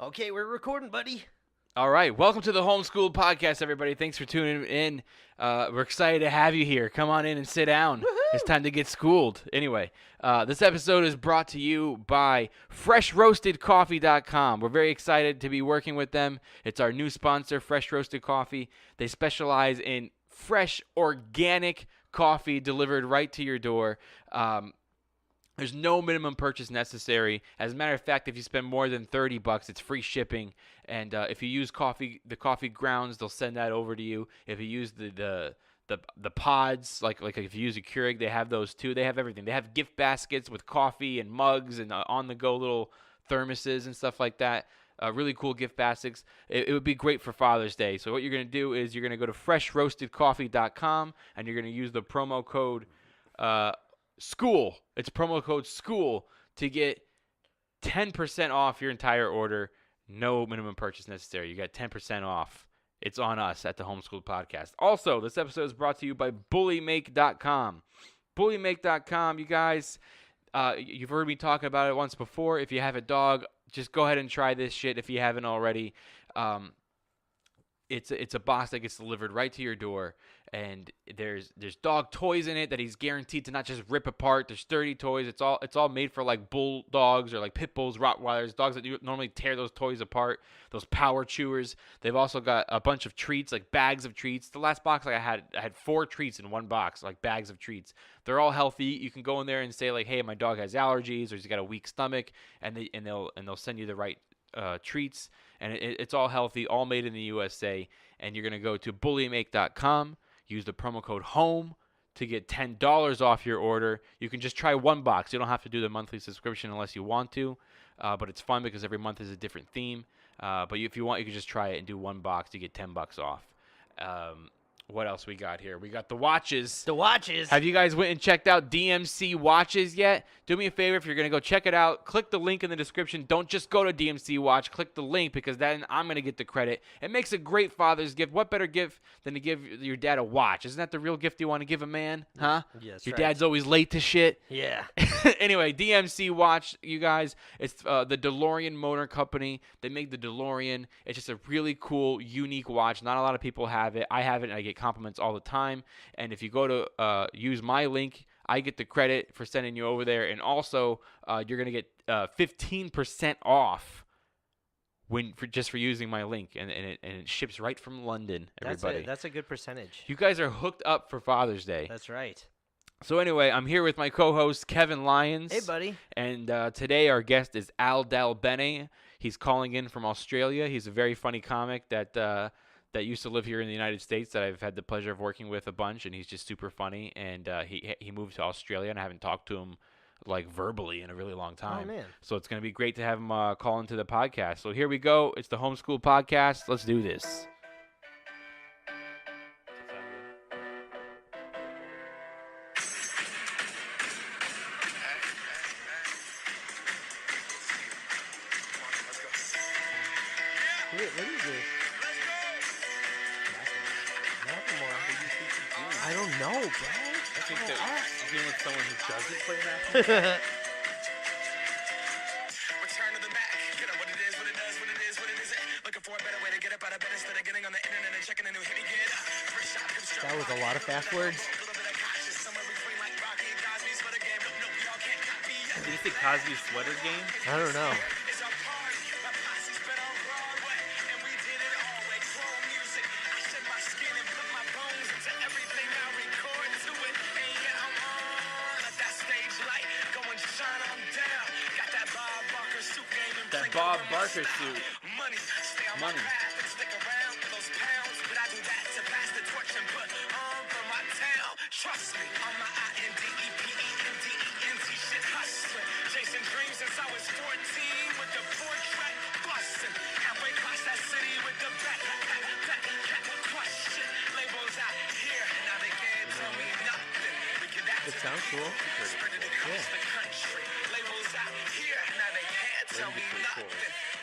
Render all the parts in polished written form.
Okay, we're recording, buddy. All right, welcome to the Homeschool Podcast, everybody. Thanks for tuning in. We're excited to have you here. Come on in and sit down. Woohoo! It's time to get schooled. Anyway, this episode is brought to you by FreshRoastedCoffee.com. We're very excited to be working with them. It's our new sponsor, Fresh Roasted Coffee. They specialize in fresh, organic coffee delivered right to your door. There's no minimum purchase necessary. As a matter of fact, if you spend more than $30, it's free shipping. And if you use the coffee grounds, they'll send that over to you. If you use the pods, like if you use a Keurig, they have those too. They have everything. They have gift baskets with coffee and mugs and on-the-go little thermoses and stuff like that. Really cool gift baskets. It would be great for Father's Day. So what you're going to do is you're going to go to FreshRoastedCoffee.com and you're going to use the promo code SCHOOL. It's promo code SCHOOL to get 10% off your entire order. No minimum purchase necessary. You got 10% off. It's on us at the Homeschool Podcast. Also, this episode is brought to you by BullyMake.com. BullyMake.com, you guys, you've heard me talk about it once before. If you have a dog, just go ahead and try this shit if you haven't already. It's a box that gets delivered right to your door, and there's dog toys in it that he's guaranteed to not just rip apart. There's sturdy toys. It's all made for like bulldogs or like pit bulls, Rottweilers, dogs that normally tear those toys apart. Those power chewers. They've also got a bunch of treats, like bags of treats. The last box I had 4 treats in one box, like bags of treats. They're all healthy. You can go in there and say like, hey, my dog has allergies or he's got a weak stomach, and they'll send you the right treats, and it's all healthy, all made in the USA. And you're gonna go to bullymake.com, use the promo code HOME to get $10 off your order. You can just try one box. You don't have to do the monthly subscription unless you want to, but it's fun because every month is a different theme. But if you want, you can just try it and do one box to get $10 off. What else we got here? We got the watches. The watches. Have you guys went and checked out DMC Watches yet? Do me a favor, if you're going to go check it out, click the link in the description. Don't just go to DMC Watch. Click the link because then I'm going to get the credit. It makes a great father's gift. What better gift than to give your dad a watch? Isn't that the real gift you want to give a man? Huh? Yes, your right. dad's always late to shit. Yeah. Anyway, DMC Watch, you guys. It's the DeLorean Motor Company. They make the DeLorean. It's just a really cool, unique watch. Not a lot of people have it. I have it, and I get compliments all the time. And if you go to use my link, I get the credit for sending you over there. And also, you're going to get 15% off just for using my link. And it ships right from London, everybody. That's a good percentage. You guys are hooked up for Father's Day. That's right. So anyway, I'm here with my co-host, Kevin Lyons. Hey, buddy. And today our guest is Al Del Bene. He's calling in from Australia. He's a very funny comic that used to live here in the United States that I've had the pleasure of working with a bunch, and he's just super funny. And he moved to Australia, and I haven't talked to him like verbally in a really long time. Oh, man. So it's going to be great to have him call into the podcast. So here we go. It's the Homeschool Podcast. Let's do this. What is this? I don't know, bro. I think that dealing with someone who doesn't play that. Return to the Mac. Get up what it is, what it does, what it is, what it isn't. Looking for a better way to get up out of bed instead of getting on the internet and checking a new hit me get. First shot, That was a lot of fast words. Did you say Cosby's Sweater Game? I don't know. That Bob Barker suit. Money. Trust me, on my INDEPENDENT shit hustling. Chasing dreams since I was 14 with the 4-track busting. Halfway across that city with the back question. Labels out here, now they can't tell me nothing. We give that It sounds cool. spread it across the country. Labels out here, now they can't tell me nothing.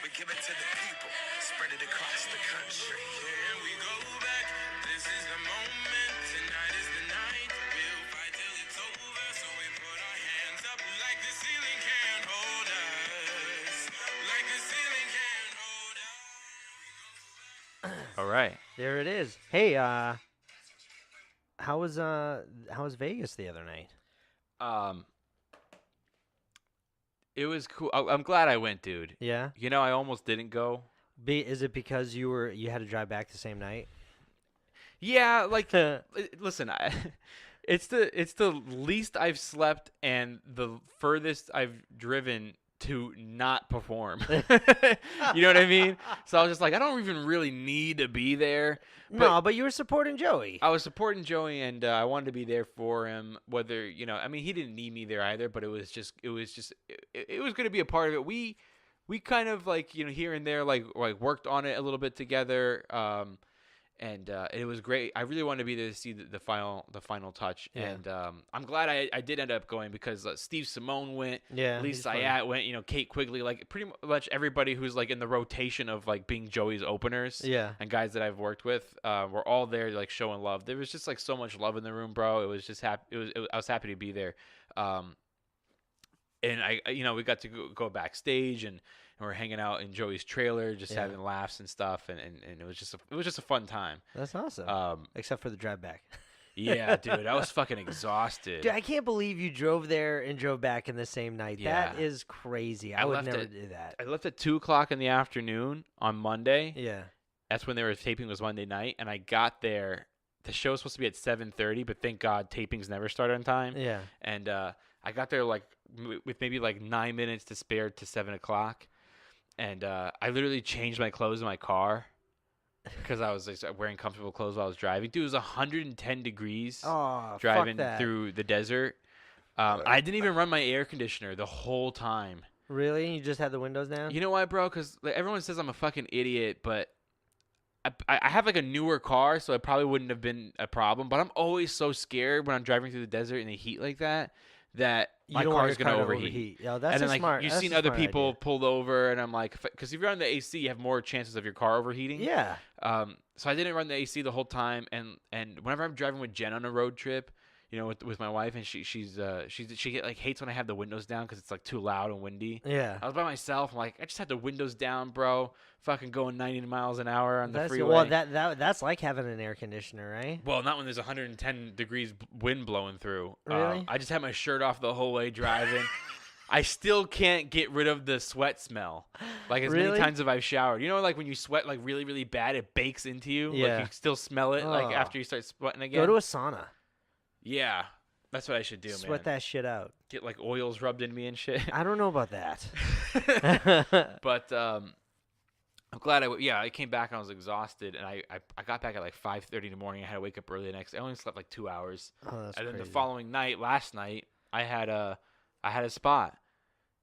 We give it to the people, spread it across the country. Here we go back. This is the moment. Tonight is the night. We'll fight till it's over. So we put our hands up like the ceiling can't hold us. Like the ceiling can't hold All right. There it is. Hey, how was Vegas the other night? It was cool. I'm glad I went, dude. Yeah. You know, I almost didn't go. Is it because you had to drive back the same night? Yeah, like listen, it's the least I've slept and the furthest I've driven to not perform. You know what I mean? So I was just like, I don't even really need to be there. No, but you were supporting Joey. I was supporting Joey, and I wanted to be there for him. Whether I mean, he didn't need me there either, but it was going to be a part of it. We kind of like here and there like worked on it a little bit together. And it was great. I really wanted to be there to see the final touch, Yeah. and I'm glad I did end up going because Steve Simone went, Yeah, Lee he's funny. Sayat went, Kate Quigley, like pretty much everybody who's like in the rotation of like being Joey's openers, Yeah. and guys that I've worked with, were all there like showing love. There was just like so much love in the room, bro. It was just happy. I was happy to be there, and I we got to go backstage and we're hanging out in Joey's trailer, just Yeah. having laughs and stuff, and it was just a fun time. That's awesome. Except for the drive back. Yeah, dude, I was fucking exhausted. Dude, I can't believe you drove there and drove back in the same night. That Yeah. is crazy. I would never do that. I left at 2:00 in the afternoon on Monday. Yeah. That's when they were taping, was Monday night, and I got there. The show was supposed to be at 7:30, but thank God tapings never start on time. Yeah. And I got there like with maybe like 9 minutes to spare to 7:00. And I literally changed my clothes in my car because I was like, wearing comfortable clothes while I was driving. Dude, it was 110 degrees Oh, driving fuck that. through the desert. I didn't even run my air conditioner the whole time. Really? You just had the windows down? You know why, bro? Because like, everyone says I'm a fucking idiot, but I have like a newer car, so it probably wouldn't have been a problem. But I'm always so scared when I'm driving through the desert in the heat like that my don't car want is your going to car to overheat. Yeah, that's And then, a like, smart. you've that's seen a other smart people idea. pulled over, and I'm like, because if you're on the AC, you have more chances of your car overheating. Yeah. So I didn't run the AC the whole time, and whenever I'm driving with Jen on a road trip, with my wife, and she hates when I have the windows down because it's like too loud and windy. Yeah. I was by myself. I'm like, I just had the windows down, bro. Fucking going 90 miles an hour on the That's freeway. well, that's like having an air conditioner, right? Well, not when there's 110 degrees wind blowing through. Really? I just had my shirt off the whole way driving. I still can't get rid of the sweat smell. Like as Really? many times as I've showered. You know, like when you sweat like really, really bad, it bakes into you. Yeah. Like you still smell it like Oh. after you start sweating again. Go to a sauna. Yeah. That's what I should do, Sweat man. that shit out. Get like oils rubbed in me and shit. I don't know about that. But I'm glad I came back and I was exhausted, and I got back at like 5:30 in the morning. I had to wake up early the next day. I only slept like 2 hours. Oh, that's And then the crazy. following night, last night, I had a spot.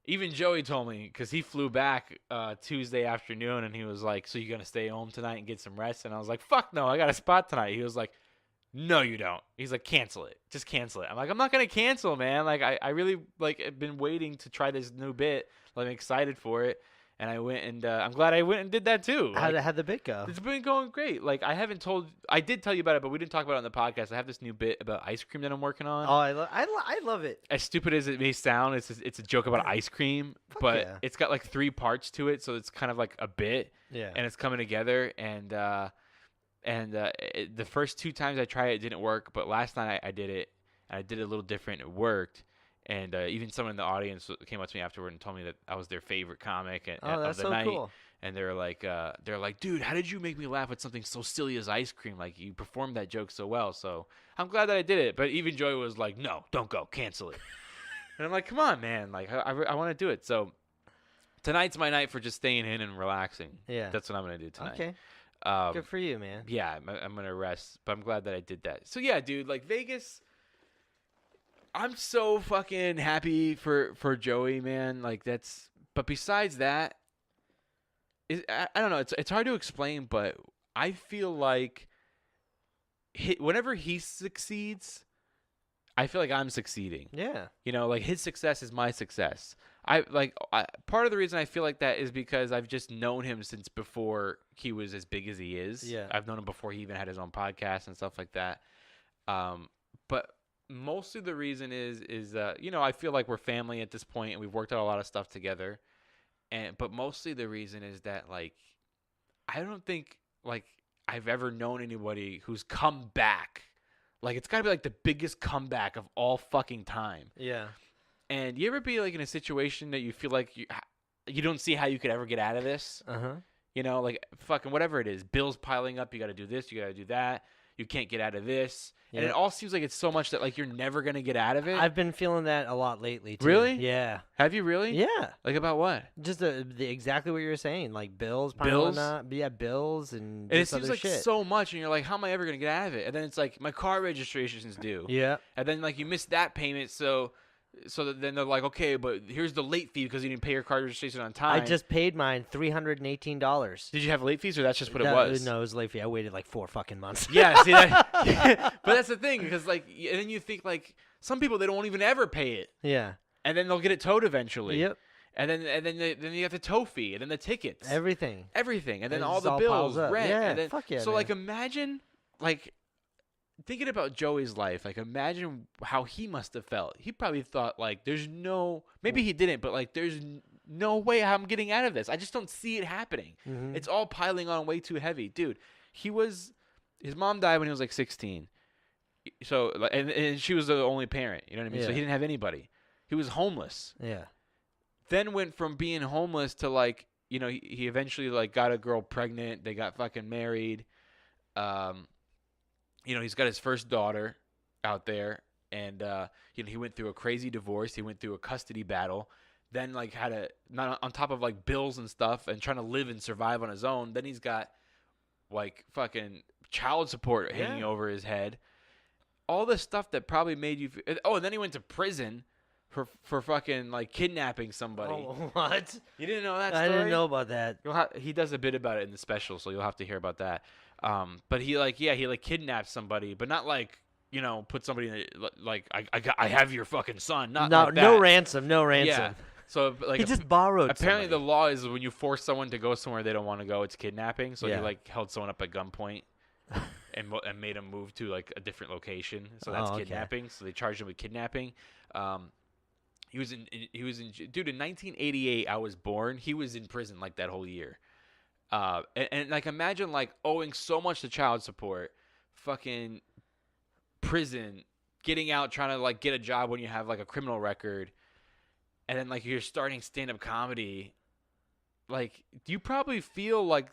Even Joey told me, because he flew back Tuesday afternoon, and he was like, "So you gonna stay home tonight and get some rest?" And I was like, "Fuck no, I got a spot tonight." He was like, "No, you don't." He's like, "Cancel it, just cancel it." I'm like, "I'm not gonna cancel, man. Like I really like have been waiting to try this new bit. Like, I'm excited for it." And I went, and I'm glad I went and did that too. How'd the bit go? It's been going great. Like, I did tell you about it, but we didn't talk about it on the podcast. I have this new bit about ice cream that I'm working on. Oh, I love it. As stupid as it may sound, it's a joke about ice cream, but yeah. it's got like 3 parts to it, so it's kind of like a bit, Yeah. and it's coming together. And the first 2 times I tried it didn't work, but last night I did it, and I did it a little different. It worked. And even someone in the audience came up to me afterward and told me that I was their favorite comic Oh, of that's the so night. cool. And they're like, dude, how did you make me laugh with something so silly as ice cream? Like, you performed that joke so well. So I'm glad that I did it. But even Joey was like, no, don't go, cancel it. And I'm like, come on, man. Like, I want to do it. So tonight's my night for just staying in and relaxing. Yeah. That's what I'm gonna do tonight. Okay. Um, Good for you, man. yeah, I'm gonna rest, but I'm glad that I did that. So yeah, dude, like Vegas, I'm so fucking happy for Joey, man. Like that's. But besides that, I don't know. It's hard to explain, but I feel like whenever he succeeds, I feel like I'm succeeding. Yeah. You know, like his success is my success. Part of the reason I feel like that is because I've just known him since before he was as big as he is. Yeah. I've known him before he even had his own podcast and stuff like that. But mostly the reason is I feel like we're family at this point and we've worked out a lot of stuff together. But mostly the reason is that like I don't think like I've ever known anybody who's come back. Like, it's got to be like the biggest comeback of all fucking time. Yeah. And you ever be like in a situation that you feel like you don't see how you could ever get out of this? Uh-huh. You know, like fucking whatever it is, bills piling up, you got to do this, you got to do that. You can't get out of this. And Yeah. it all seems like it's so much that like you're never going to get out of it. I've been feeling that a lot lately, too. Really? Yeah. Have you really? Yeah. Like about what? Just exactly what you were saying, like bills, Bills? piling up. Yeah, bills and And it just seems other like shit. so much, and you're like, how am I ever going to get out of it? And then it's like, my car registration's due. Yeah. And then like you missed that payment, so then they're like, okay, but here's the late fee because you didn't pay your car registration on time. I just paid mine $318. Did you have late fees, or that's just what it was? No, it was late fee. I waited like 4 fucking months. Yeah, see that? But that's the thing, because like, and then you think like some people, they don't even ever pay it, Yeah. and then they'll get it towed eventually. Yep. And then you have the tow fee, and then the tickets, Everything. and then It all just the all bills, piles up. rent, Yeah, and then fuck yeah, so man. like imagine like thinking about Joey's life, like imagine how he must have felt. He probably thought like there's no, maybe he didn't, but like there's no way how I'm getting out of this. I just don't see it happening. Mhm. It's all piling on way too heavy, dude. His mom died when he was like 16. So and she was the only parent, you know what I mean? So Yeah. he didn't have anybody. He was homeless. Yeah. Then went from being homeless to like, you know, he eventually like got a girl pregnant. They got fucking married. You know, he's got his first daughter out there, and you know, he went through a crazy divorce. He went through a custody battle. Then like had not on top of like bills and stuff and trying to live and survive on his own. Then he's got like fucking child support hanging Yeah. over his head. All the stuff that probably made you. Oh, and then he went to prison for fucking like kidnapping somebody. Oh, what? You didn't know that story? I didn't know about that. He does a bit about it in the special, so you'll have to hear about that. But he kidnapped somebody, but not like, you know, put somebody in like I have your fucking son. Not like that. No ransom. No ransom. Yeah. So like He just borrowed. apparently the somebody. law is when you force someone to go somewhere they don't want to go, it's kidnapping. So Yeah. he like held someone up at gunpoint and made him move to like a different location. So that's Oh, okay. kidnapping. So they charged him with kidnapping. He was in dude, in 1988 I was born. He was in prison like that whole year. And like imagine like owing so much to child support, fucking prison, getting out, trying to like get a job when you have like a criminal record, and then like you're starting stand-up comedy. Like you probably feel like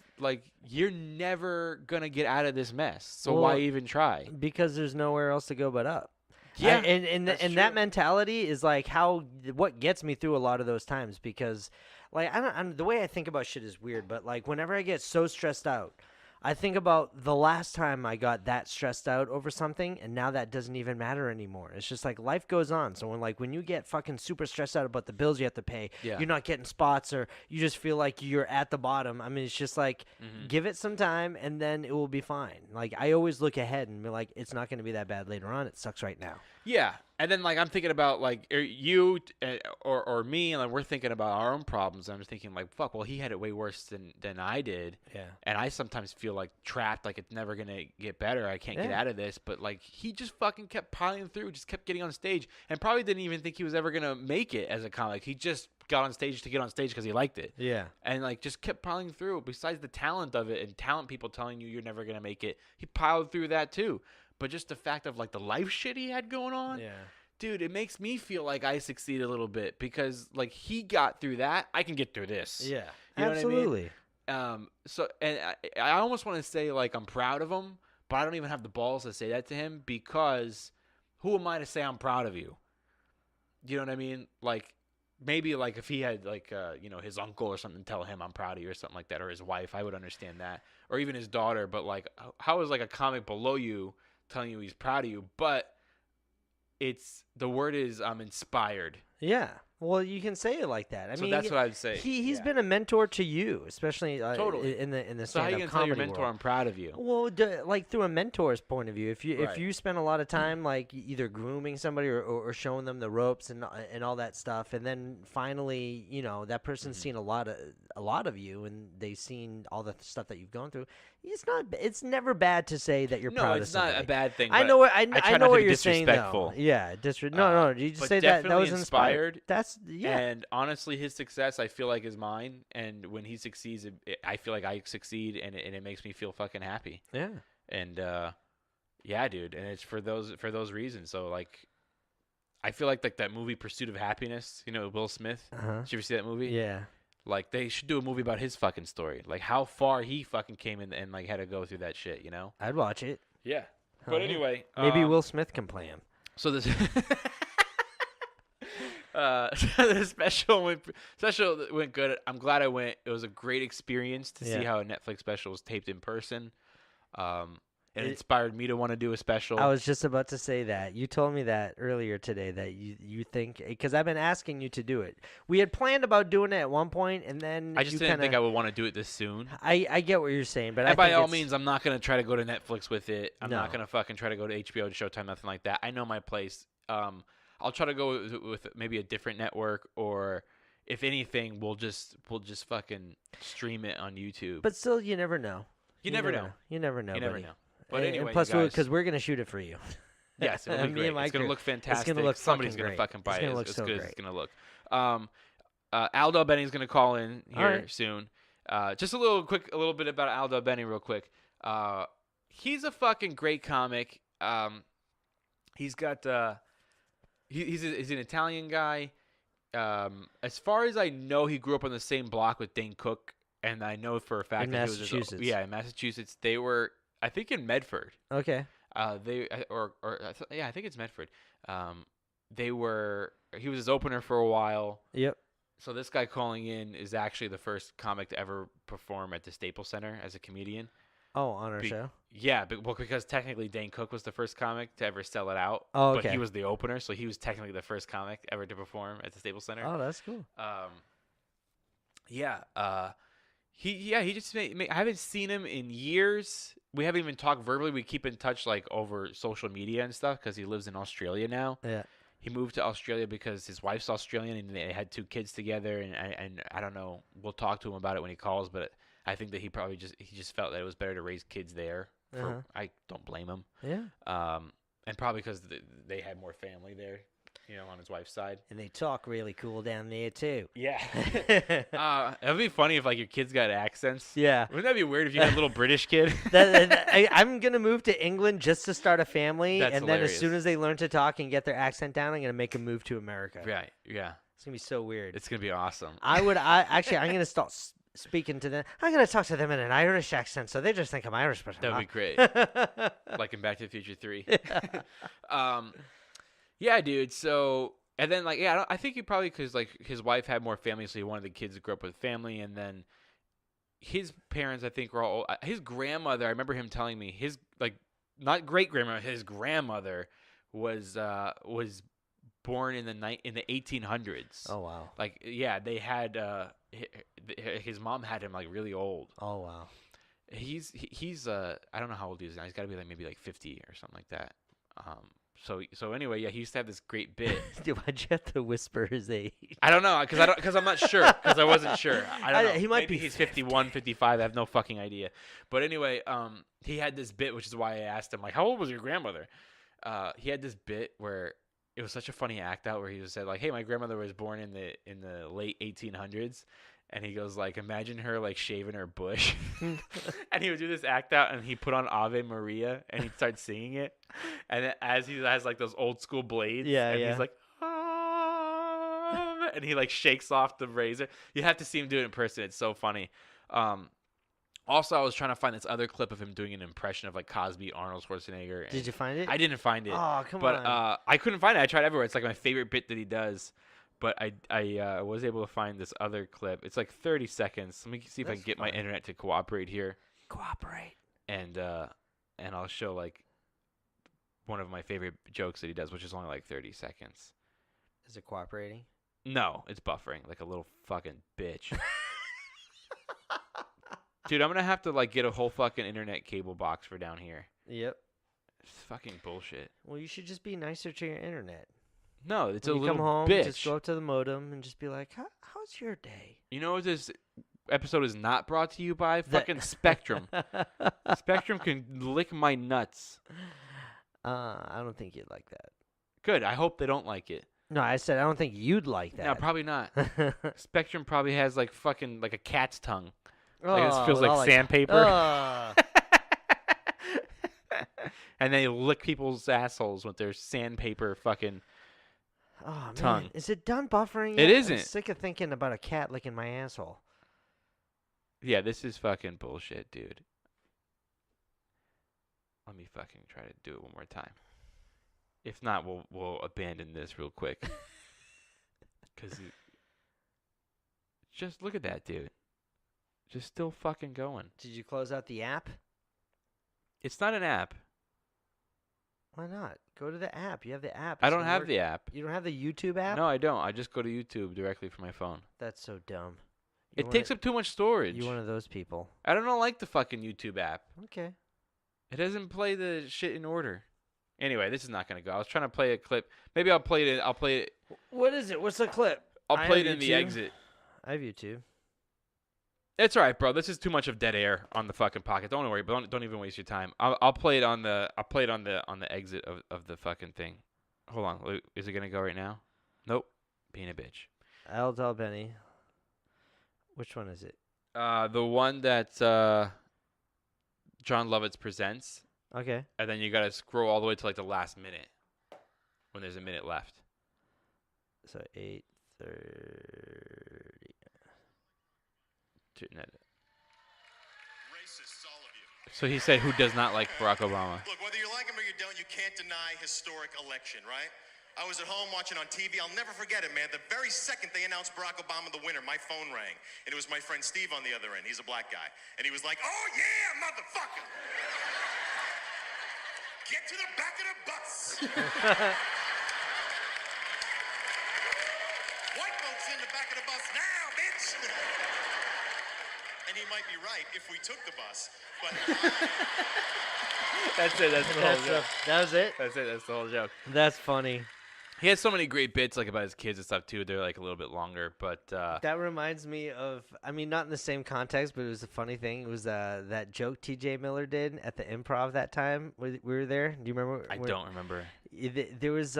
you're never gonna get out of this mess. So Well, why even try? Because there's nowhere else to go but up. Yeah, and that's that true. mentality is like what gets me through a lot of those times, because like I'm the way I think about shit is weird, but like whenever I get so stressed out, I think about the last time I got that stressed out over something, and now that doesn't even matter anymore. It's just like life goes on. So when you get fucking super stressed out about the bills you have to pay, Yeah. you're not getting spots, or you just feel like you're at the bottom. I mean, it's just like Mm-hmm. give it some time, and then it will be fine. Like I always look ahead and be like, it's not going to be that bad later on. It sucks right now. Yeah, and then like I'm thinking about like you or me, and like, we're thinking about our own problems. And I'm just thinking like, fuck, well he had it way worse than I did. Yeah. And I sometimes feel like trapped, like it's never gonna get better. I can't get Yeah. out of this. But like he just fucking kept piling through, just kept getting on stage, and probably didn't even think he was ever gonna make it as a comic. He just got on stage to get on stage because he liked it. Yeah. And like just kept piling through. Besides the talent of it and talent people telling you you're never gonna make it, he piled through that too. But just the fact of like the life shit he had going on. Yeah. Dude, it makes me feel like I succeed a little bit because like he got through that. I can get through this. Yeah. You know what I mean? Absolutely. So and I almost want to say like I'm proud of him, but I don't even have the balls to say that to him because who am I to say I'm proud of you? You know what I mean? Like maybe like if he had like you know, his uncle or something tell him I'm proud of you or something like that, or his wife, I would understand that, or even his daughter. But like, how is like a comic below you telling you he's proud of you? But it's the word is I'm inspired. Yeah. Well, you can say it like that. I So mean, that's what I'd say. He's Yeah. been a mentor to you, especially Totally. in the So how you stand-up gonna tell your comedy mentor world. I'm proud of you? Well, like through a mentor's point of view, if Right. you spend a lot of time like either grooming somebody or showing them the ropes and all that stuff, and then finally, you know, that person's Mm-hmm. seen a lot of you, and they've seen all the stuff that you've gone through. It's never bad to say that you're No, proud of it's not somebody. a bad thing. I but know what I I try know not what to be you're saying though. disrespectful. Yeah, no, you just but say that definitely was inspired. inspired, That's yeah. And honestly, his success, I feel like, is mine. And when he succeeds, I feel like I succeed, and it makes me feel fucking happy. Yeah. And yeah, dude, and it's for those reasons. So like, I feel like that movie Pursuit of Happiness, Will Smith. Did you ever see that movie? Yeah. Like, they should do a movie about his fucking story, like how far he fucking came in and like had to go through that shit. I'd watch it. Yeah. Hell But yeah. anyway, Maybe Will Smith can play him. So this. The special went good. I'm glad I went. It was a great experience to see how a Netflix special was taped in person. It inspired me to want to do a special. I was just about to say that. You told me that earlier today, that you think, because I've been asking you to do it. We had planned about doing it at one point, and then I just didn't think I would want to do it this soon. I get what you're saying, but and by all means, I'm not going to try to go to Netflix with it. I'm not No. going to fucking try to go to HBO, to Showtime, nothing like that. I know my place. I'll try to go with maybe a different network, or if anything, we'll just fucking stream it on YouTube. But still, you never know. You never know. You never know. You never buddy. know. But anyway, and plus, you guys, because we're gonna shoot it for you. yes, it'll be Me great. and my It's gonna crew. look fantastic. It's gonna look Somebody's fucking gonna great. fucking buy It's it. gonna look It's so good as great. it's gonna look. Al Del Bene is gonna call in here right. soon. Just a little bit about Al Del Bene, real quick. He's a fucking great comic. He's got he's an Italian guy. As far as I know, he grew up on the same block with Dane Cook, and I know for a fact In that he was Massachusetts. in Massachusetts. They were, I think, in Medford. Okay. I think it's Medford. He was his opener for a while. Yep. So this guy calling in is actually the first comic to ever perform at the Staples Center as a comedian. Oh, on our show. Yeah, because technically Dane Cook was the first comic to ever sell it out. Oh, But okay. he was the opener, so he was technically the first comic ever to perform at the Staples Center. Oh, that's cool. He just I haven't seen him in years. We haven't even talked verbally. We keep in touch like over social media and stuff because he lives in Australia now. Yeah. He moved to Australia because his wife's Australian and they had 2 kids together. And I don't know. We'll talk to him about it when he calls, but I think that he just felt that it was better to raise kids there. I don't blame him. Yeah. And probably because they had more family there, on his wife's side. And they talk really cool down there too. Yeah. It'd be funny if like your kids got accents. Yeah. Wouldn't that be weird if you had a little British kid? I'm gonna move to England just to start a family, That's and then hilarious. as soon as they learn to talk and get their accent down, I'm gonna make them move to America. Right. Yeah. It's gonna be so weird. It's gonna be awesome. I'm gonna start speaking to them. I'm gonna talk to them in an Irish accent, so they just think I'm Irish. But That would be great. Like in Back to the Future 3. Yeah, dude. So, and then I think he probably, because like his wife had more family, so he wanted the kids to grow up with family, and then his parents, I think, were all his grandmother. I remember him telling me his not great grandmother, his grandmother was born in the 1800s. Oh wow. Like, yeah, they had his mom had him like really old. Oh wow. He's I don't know how old he is now. He's got to be like maybe like 50 or something like that. So anyway, yeah, he used to have this great bit. Dude, why'd you have to whisper his age? I don't know, because I'm not sure, because I wasn't sure. I don't know. He might Maybe be he's 51, 55. I have no fucking idea. But anyway, he had this bit, which is why I asked him, like, how old was your grandmother? He had this bit where it was such a funny act out where he just said, like, hey, my grandmother was born in the late 1800s. And he goes, like, imagine her, like, shaving her bush. And he would do this act out, and he put on Ave Maria, and he'd start singing it. And then as he has, like, those old-school blades, and he's like, and he, like, shakes off the razor. You have to see him do it in person. It's so funny. Also, I was trying to find this other clip of him doing an impression of, like, Cosby, Arnold Schwarzenegger. Did you find it? I didn't find it. Oh, come but, on. I couldn't find it. I tried everywhere. It's, like, my favorite bit that he does. But I was able to find this other clip. It's like 30 seconds. Let me see if I can get my internet to cooperate here. Cooperate. And I'll show like one of my favorite jokes that he does, which is only like 30 seconds. Is it cooperating? No, it's buffering like a little fucking bitch. Dude, I'm gonna have to like get a whole fucking internet cable box for down here. Yep. It's fucking bullshit. Well, you should just be nicer to your internet. No, it's When a you little come home, bitch. just go up to the modem and just be like, how's your day? You know what this episode is not brought to you by? Fucking Spectrum. Spectrum can lick my nuts. I don't think you'd like that. Good. I hope they don't like it. No, I said I don't think you'd like No, that. probably not. Spectrum probably has like fucking like a cat's tongue. Oh, Like it feels with all, like sandpaper. Ugh. And they lick people's assholes with their sandpaper fucking Oh, man. tongue. Is it done buffering It yet? isn't. I'm sick of thinking about a cat licking my asshole. Yeah, this is fucking bullshit, dude. Let me fucking try to do it one more time. If not, we'll abandon this real quick. Cause just look at that, dude. Just still fucking going. Did you close out the app? It's not an app. Why not? Go to the app. You have the app. I It's don't gonna have work. the app. You don't have the YouTube app? No, I don't. I just go to YouTube directly from my phone. That's so dumb. It takes up too much storage. You one of those people. I don't like the fucking YouTube app. Okay. It doesn't play the shit in order. Anyway, this is not gonna go. I was trying to play a clip. Maybe I'll play it. I'll play it. What is it? What's the clip? I'll I play have it in the YouTube. exit. I have YouTube. It's all right, bro. This is too much of dead air on the fucking pocket. Don't worry. Don't even waste your time. I'll play it on the. I'll play it on the exit of the fucking thing. Hold on. Wait, is it gonna go right now? Nope. Being a bitch. Al Del Bene. Which one is it? The one that John Lovitz presents, Okay. and then you gotta scroll all the way to like the last minute when there's a minute left. So 8:30. Racists, all of you. So he said, "Who does not like Barack Obama?" Look, whether you like him or you don't, you can't deny historic election, right? I was at home watching on TV. I'll never forget it, man. The very second they announced Barack Obama the winner, my phone rang. And it was my friend Steve on the other end. He's a black guy. And he was like, "Oh, yeah, motherfucker. Get to the back of the bus." White folks in the back of the bus now, bitch. And he might be right if we took the bus. But That's it. That's the whole joke. That was it? That's it. That's the whole joke. That's funny. He has so many great bits like about his kids and stuff too. They're like a little bit longer, but That reminds me of, I mean, not in the same context, but it was a funny thing. It was that joke TJ Miller did at the Improv that time. We were there. Do you remember? I don't remember. There was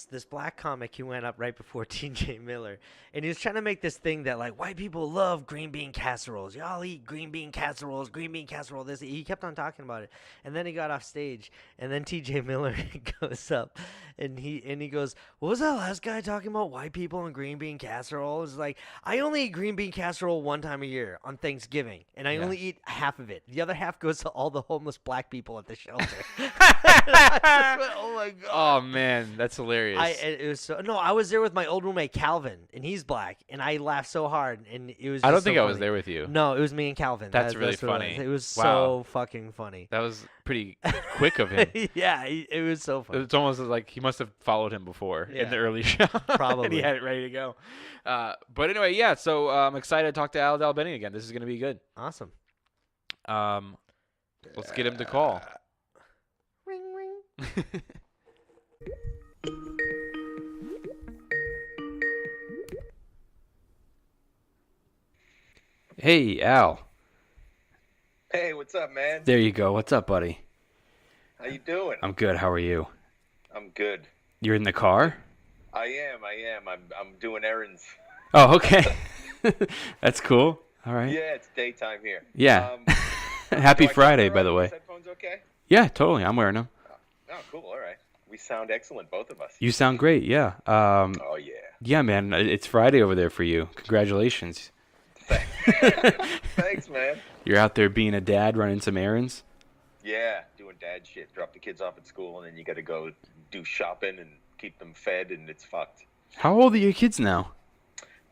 this black comic who went up right before TJ Miller, and he was trying to make this thing that like white people love green bean casseroles. Y'all eat green bean casseroles, green bean casserole. This he kept on talking about it, and then he got off stage, and then TJ Miller goes up, and he goes, "What was that last guy talking about? White people and green bean casserole?" It's like, I only eat green bean casserole one time a year on Thanksgiving, and I only eat half of it. The other half goes to all the homeless black people at the shelter. I just went, oh my god. Oh man, that's hilarious. It was so no. I was there with my old roommate Calvin, and he's black, and I laughed so hard, and it was. I don't just think so I was funny. there with you. No, it was me and Calvin. That's really what funny. It was Wow. so fucking funny. That was pretty quick of him. Yeah, it was so funny. It's almost like he must have followed him before in the Yeah. early show. and Probably. he had it ready to go. But anyway, yeah. So I'm excited to talk to Al Del Bene again. This is gonna be good. Awesome. Let's get him to call. Ring ring. Hey, Al. Hey, what's up, man? There you go. What's up, buddy? How you doing? I'm good. How are you? I'm good. You're in the car? I am. I'm doing errands. Oh, okay. That's cool. All right. Yeah, it's daytime here. Yeah. Do Happy I come Friday, around by the with way. these headphones okay? Yeah, totally. I'm wearing them. Oh, cool. All right. We sound excellent, both of us. You sound great. Yeah. Oh, yeah. Yeah, man. It's Friday over there for you. Congratulations. Thanks, man. You're out there being a dad, running some errands. Yeah, doing dad shit. Drop the kids off at school, and then you got to go do shopping and keep them fed, and it's fucked. How old are your kids now?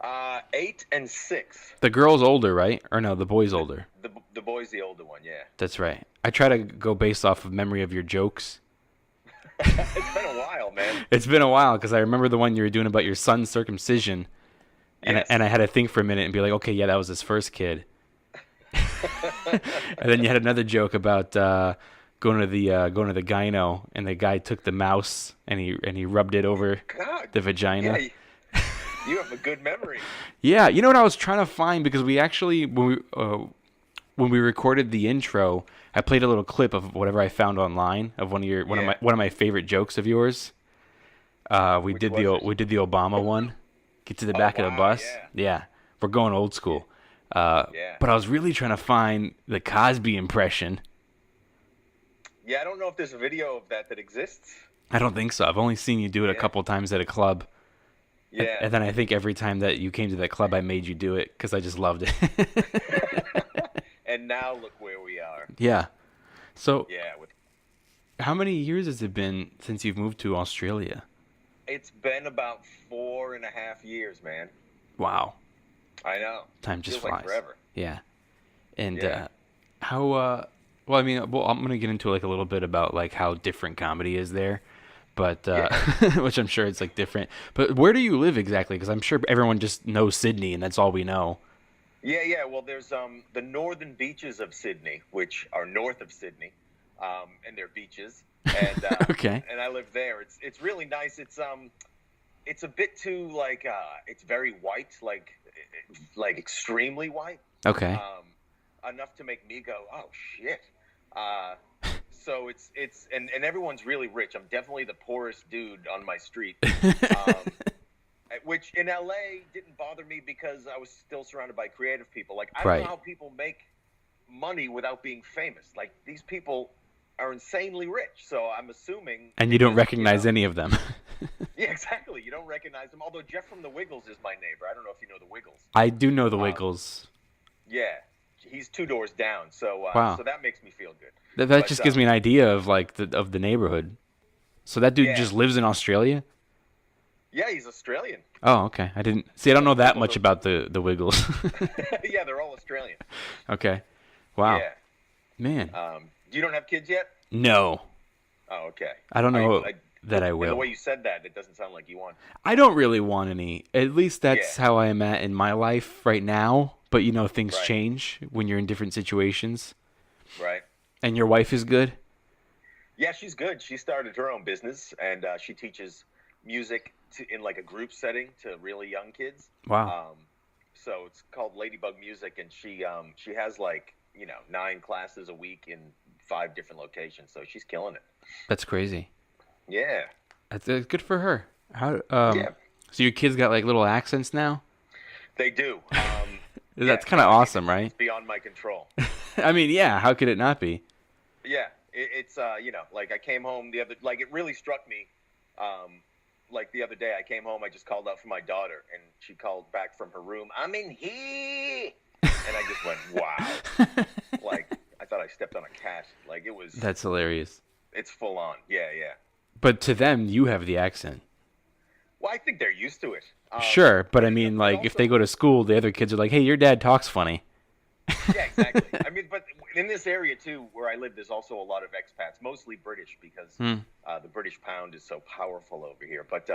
8 and 6. The girl's older, right? Or no, the boy's older. The boy's the older one, yeah. That's right. I try to go based off of memory of your jokes. It's been a while, man. It's been a while because I remember the one you were doing about your son's circumcision. And, Yes. and I had to think for a minute and be like, okay, yeah, that was his first kid. And then you had another joke about going to the gyno, and the guy took the mouse and he rubbed it over God. the vagina. Yeah, you have a good memory. Yeah, you know what I was trying to find, because we actually when we recorded the intro, I played a little clip of whatever I found online of one of my favorite jokes of yours. We Which did was it? we did the Obama one. Get to the back of the wow, bus. yeah. Yeah, we're going old school. Yeah. But I was really trying to find the Cosby impression. Yeah, I don't know if there's a video of that exists. I don't think so. I've only seen you do it a Yeah. couple times at a club. Yeah. And then I think every time that you came to that club, I made you do it because I just loved it. And now look where we are. Yeah. So, Yeah, how many years has it been since you've moved to Australia? it's been about 4.5 years, man. Wow. I know. Time just Feels like flies. forever. Yeah. And Yeah. how well, I mean, well, I'm going to get into like a little bit about like how different comedy is there. But which I'm sure it's like different. But where do you live exactly? Because I'm sure everyone just knows Sydney and that's all we know. Yeah. Well, there's the northern beaches of Sydney, which are north of Sydney, and they're beaches. And Okay. And I live there. It's really nice. It's a bit too like it's very white, like extremely white. Okay. Enough to make me go, oh shit. So it's and everyone's really rich. I'm definitely the poorest dude on my street. Which in LA didn't bother me because I was still surrounded by creative people. Like I don't Right. know how people make money without being famous. Like these people are insanely rich. So I'm assuming And you don't because, recognize know- any of them. Yeah, exactly. You don't recognize them. Although Jeff from the Wiggles is my neighbor. I don't know if you know the Wiggles. I do know the Wiggles. Yeah. He's 2 doors down. So Wow. so that makes me feel good. That But, just gives me an idea of like the neighborhood. So that dude Yeah. just lives in Australia? Yeah, he's Australian. Oh, okay. I don't know that much about the Wiggles. Yeah, they're all Australian. Okay. Wow. Yeah. Man. You don't have kids yet? No. Oh, okay. I don't know I that I and the will. way you said that, it doesn't sound like you want. I don't really want any. At least that's Yeah. how I am at in my life right now. But you know, things Right. change when you're in different situations. Right. And your wife is good? Yeah, she's good. She started her own business, and she teaches music in like a group setting to really young kids. Wow. So it's called Ladybug Music, and she has like 9 classes a week in 5 different locations. So she's killing it. That's crazy. Yeah. That's good for her. How Yeah. So your kids got like little accents now? They do. That's Yeah, kind of I mean, awesome, right? It's beyond my control. I mean, yeah, how could it not be? Yeah, it's like I came home it really struck me, like the other day I came home, I just called out for my daughter, and she called back from her room, I'm in here, and I just went, wow, like I thought I stepped on a cat, like it was. That's hilarious. It's full on, yeah. But to them, you have the accent. Well, I think they're used to it. Sure, but I mean, like, if they go to school, the other kids are like, hey, your dad talks funny. Yeah, exactly. I mean, but in this area too, where I live, there's also a lot of expats, mostly British, because the British pound is so powerful over here. But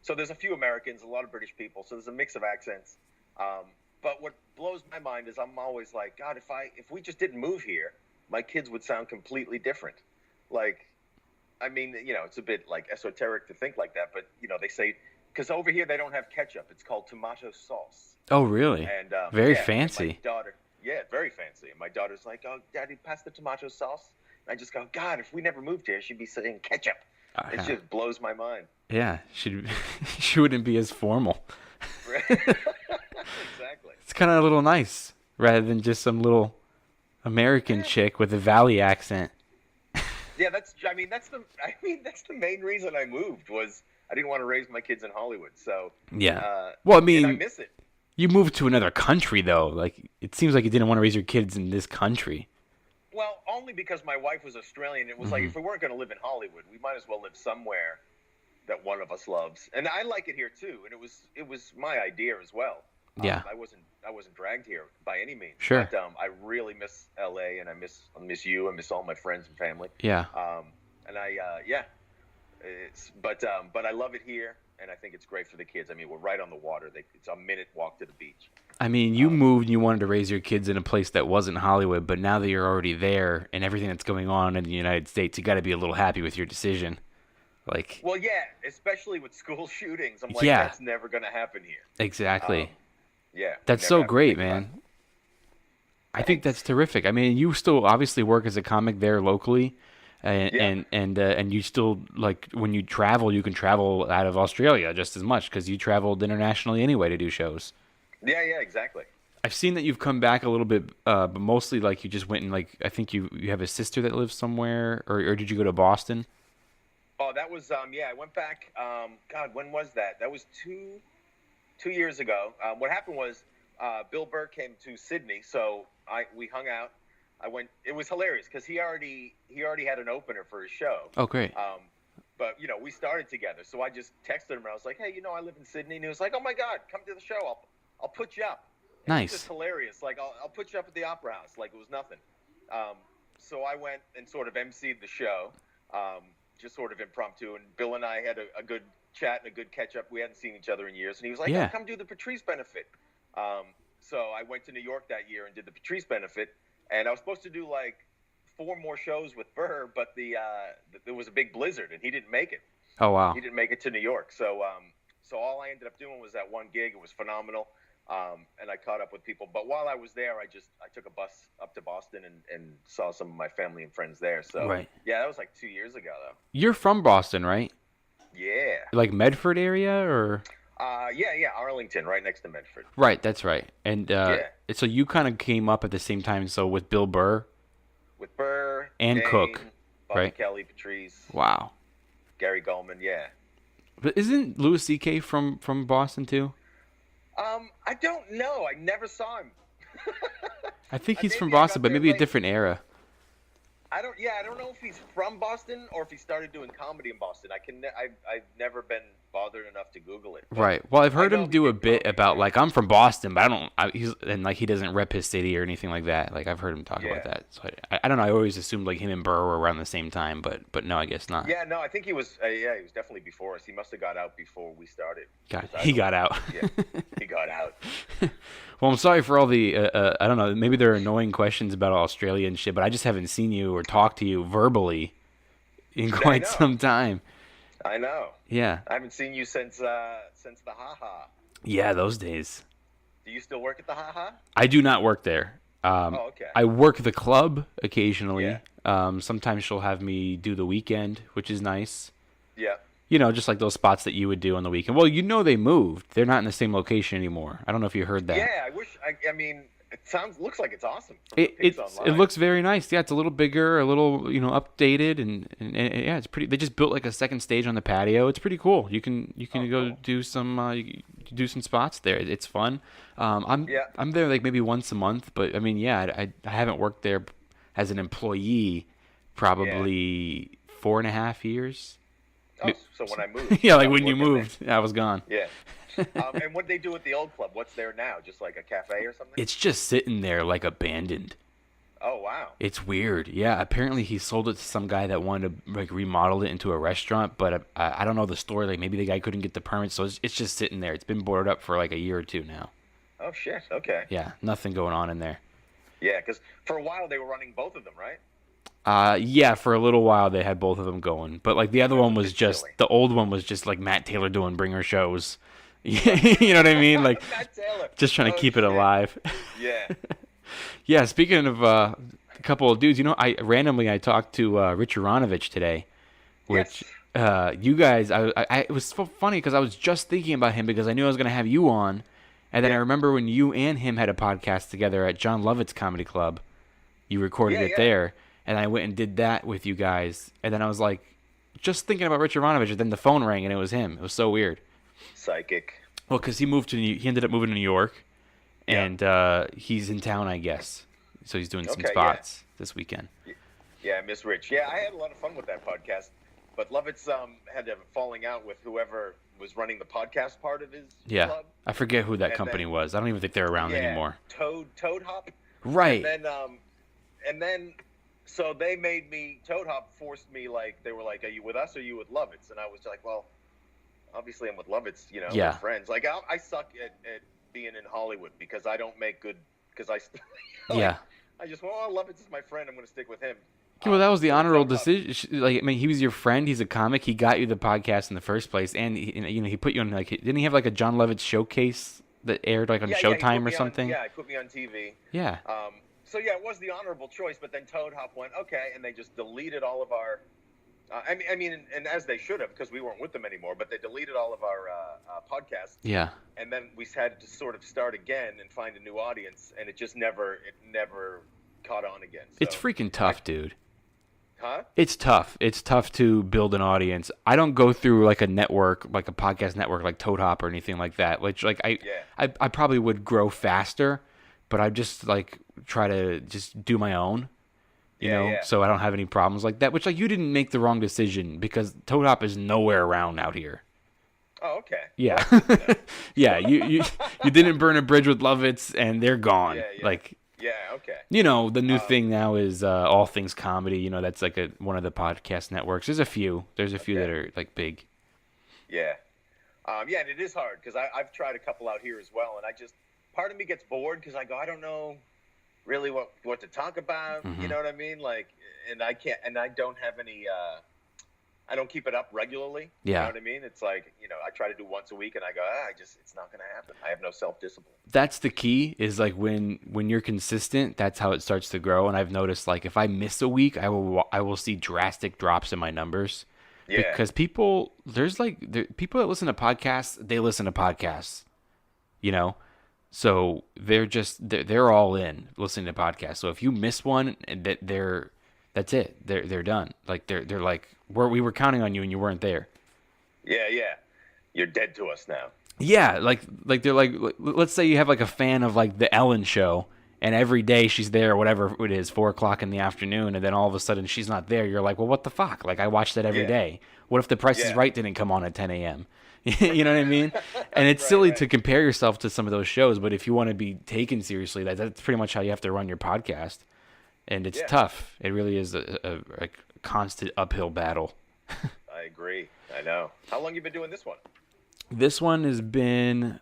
so there's a few Americans, a lot of British people, so there's a mix of accents. But what blows my mind is I'm always like, God, if we just didn't move here, my kids would sound completely different. Like, I mean, it's a bit like esoteric to think like that, but they say, because over here they don't have ketchup, it's called tomato sauce. Oh, really? And very yeah, fancy. My daughter, yeah, very fancy. And my daughter's like, "Oh, Daddy, pass the tomato sauce." And I just go, "God, if we never moved here, she'd be saying ketchup." It just blows my mind. Yeah, she wouldn't be as formal. Exactly. It's kind of a little nice, rather than just some little American chick with a Valley accent. Yeah, that's the main reason I moved was I didn't want to raise my kids in Hollywood. So Yeah. Well, I mean, and I miss it. You moved to another country, though. Like, it seems like you didn't want to raise your kids in this country. Well, only because my wife was Australian. It was like, if we weren't going to live in Hollywood, we might as well live somewhere that one of us loves. And I like it here too. And it was my idea as well. Yeah. I wasn't dragged here by any means. Sure. But I really miss LA, and I miss you. I miss all my friends and family. Yeah. And but I love it here, and I think it's great for the kids. I mean, we're right on the water. It's a minute walk to the beach. I mean, you moved and you wanted to raise your kids in a place that wasn't Hollywood, but now that you're already there and everything that's going on in the United States, you got to be a little happy with your decision. Like, Well, yeah, especially with school shootings. I'm like, Yeah. that's never going to happen here. exactly. Yeah. That's never so have to great, think about man. I think that's terrific. I mean, you still obviously work as a comic there locally, and you still like when you travel, you can travel out of Australia just as much because you traveled internationally anyway to do shows. Yeah, exactly. I've seen that you've come back a little bit, but mostly like you just went and like I think you have a sister that lives somewhere, or did you go to Boston? Oh, that was I went back. God, when was that? That was two years ago. What happened was Bill Burr came to Sydney, so we hung out. I went. It was hilarious because he already had an opener for his show. Oh, great. But we started together, so I just texted him and I was like, hey, I live in Sydney, and he was like, oh my God, come to the show. I'll put you up. And Nice. It was just hilarious. Like I'll put you up at the Opera House. Like it was nothing. So I went and sort of emceed the show, just sort of impromptu. And Bill and I had a good chat and a good catch up. We hadn't seen each other in years, and he was like, Yeah. oh, come do the Patrice benefit. So I went to New York that year and did the Patrice benefit, and I was supposed to do like 4 more shows with Burr, but there was a big blizzard and he didn't make it. Oh wow. He didn't make it to New York. So all I ended up doing was that one gig. It was phenomenal. And I caught up with people. But while I was there, I took a bus up to Boston and saw some of my family and friends there. So Right. Yeah, that was like 2 years ago though. You're from Boston, right? Yeah. Like Medford area, or? Yeah, Arlington, right next to Medford. Right, that's right. And so you kind of came up at the same time. So with Bill Burr. With Burr And Dane, Cook, Bobby right? Kelly, Patrice, Wow. Gary Gulman, yeah. But isn't Louis C.K. from Boston too? I don't know. I never saw him. I think he's maybe from I got Boston, but there maybe a late. different era. I don't know if he's from Boston or if he started doing comedy in Boston. I've never been bothered enough to Google it. But Right. Well, I've heard I know him he do a did bit comedy, about right? like I'm from Boston, but he doesn't rep his city or anything like that. Like I've heard him talk Yeah. about that. So I don't know. I always assumed like him and Burr were around the same time, but no, I guess not. Yeah, no, I think he was. He was definitely before us. He must have got out before we started. He got out. Yeah, he got out. Well, I'm sorry for all the I don't know. Maybe there are annoying questions about Australia and shit, but I just haven't seen you or talked to you verbally in quite know. some time. I know. Yeah. I haven't seen you since the Ha-Ha. Yeah, those days. Do you still work at the Ha-Ha? I do not work there. Okay. I work the club occasionally. Yeah. Sometimes she'll have me do the weekend, which is nice. Yeah. Just like those spots that you would do on the weekend. Well, they moved. They're not in the same location anymore. I don't know if you heard that. Yeah, I wish. I mean, it looks like it's awesome. From It the pics online. looks very nice. Yeah, it's a little bigger, a little updated, and yeah, it's pretty. They just built like a second stage on the patio. It's pretty cool. You can go cool. do some spots there. It's fun. I'm Yeah. there like maybe once a month, but I mean, yeah, I haven't worked there as an employee probably 4.5 years. Oh, so when I moved. Yeah, I like was when you working there. moved, I was gone. Yeah. And what they do at the old club? What's there now? Just like a cafe or something? It's just sitting there like abandoned. Oh wow. It's weird. Yeah, apparently he sold it to some guy that wanted to like remodel it into a restaurant, but I don't know the story. Like maybe the guy couldn't get the permit, so it's just sitting there. It's been boarded up for like a year or two now. Oh shit. Okay. Yeah, nothing going on in there. Yeah, because for a while they were running both of them, right? Yeah, for a little while they had both of them going, but like the other one was just silly. the old one was just like Matt Taylor doing bringer shows. You know what I mean? Like Matt Taylor. just trying to Oh, keep it shit. alive. Yeah. Yeah, speaking of a couple of dudes, I randomly talked to Rich Aronovich today, which you guys, it was so funny because I was just thinking about him because I knew I was going to have you on, and then I remember when you and him had a podcast together at John Lovett's Comedy Club, you recorded it there, and I went and did that with you guys, and then I was like, just thinking about Rich Aronovich, and then the phone rang and it was him. It was so weird. Psychic. Well, because he ended up moving to New York, and he's in town, I guess. So he's doing some Okay, spots this weekend. Yeah, Miss Rich. Yeah, I had a lot of fun with that podcast. But Lovett's had a falling out with whoever was running the podcast part of his club. I forget who that And company then- was. I don't even think they're around anymore. Toad Hop. Right. And then so they made me, Toad Hop forced me, like, they were like, are you with us or are you with Lovett's? And I was like, well, obviously I'm with Lovett's, Yeah. we're friends. Like, I suck at being in Hollywood because I don't make good, because I just, well, Lovett's is my friend, I'm going to stick with him. Okay, well, that was the honorable Toad Hop- decision. Like, I mean, he was your friend. He's a comic. He got you the podcast in the first place, and he put you on like. Didn't he have like a John Lovett showcase that aired like on he Showtime put or me something? he put me on TV. Yeah. So yeah, it was the honorable choice, but then Toad Hop went okay, and they just deleted all of our. I mean, and as they should have, because we weren't with them anymore. But they deleted all of our podcasts. Yeah. And then we had to sort of start again and find a new audience, and it never caught on again. So, It's freaking tough, dude. Huh? It's tough. It's tough to build an audience. I don't go through like a network, like a podcast network, like Toad Hop or anything like that. Which like I probably would grow faster, but I just like try to just do my own. You know, so I don't have any problems like that. Which like you didn't make the wrong decision because Toad Hop is nowhere around out here. Oh, okay. Yeah, yeah. You didn't burn a bridge with Lovitz, and they're gone. Yeah. Like. Yeah, okay. You know, the new thing now is All Things Comedy. You know, that's like one of the podcast networks. There's a few that are like big. Yeah. Yeah, and it is hard because I've tried a couple out here as well, and part of me gets bored because I go, I don't know really what to talk about. Mm-hmm. You know what I mean? Like, and I can't, and I don't have any. I don't keep it up regularly. Yeah. You know what I mean? It's like, I try to do once a week and I go, it's not going to happen. I have no self-discipline. That's the key is like when you're consistent, that's how it starts to grow. And I've noticed like if I miss a week, I will see drastic drops in my numbers. Yeah. Because people that listen to podcasts, they listen to podcasts, you know? So they're all in listening to podcasts. So if you miss one, that's it. They're done. Like they're like we were counting on you and you weren't there. Yeah. You're dead to us now. Yeah, like they're like let's say you have like a fan of like the Ellen show and every day she's there, whatever it is, 4:00 in the afternoon, and then all of a sudden she's not there. You're like, well, what the fuck? Like I watch that every day. What if The Price is Right didn't come on at 10 a.m.? You know what I mean? And it's silly to compare yourself to some of those shows, but if you want to be taken seriously, that's pretty much how you have to run your podcast. And it's tough. It really is a constant uphill battle. I agree. I know. How long you been doing this one? This one has been,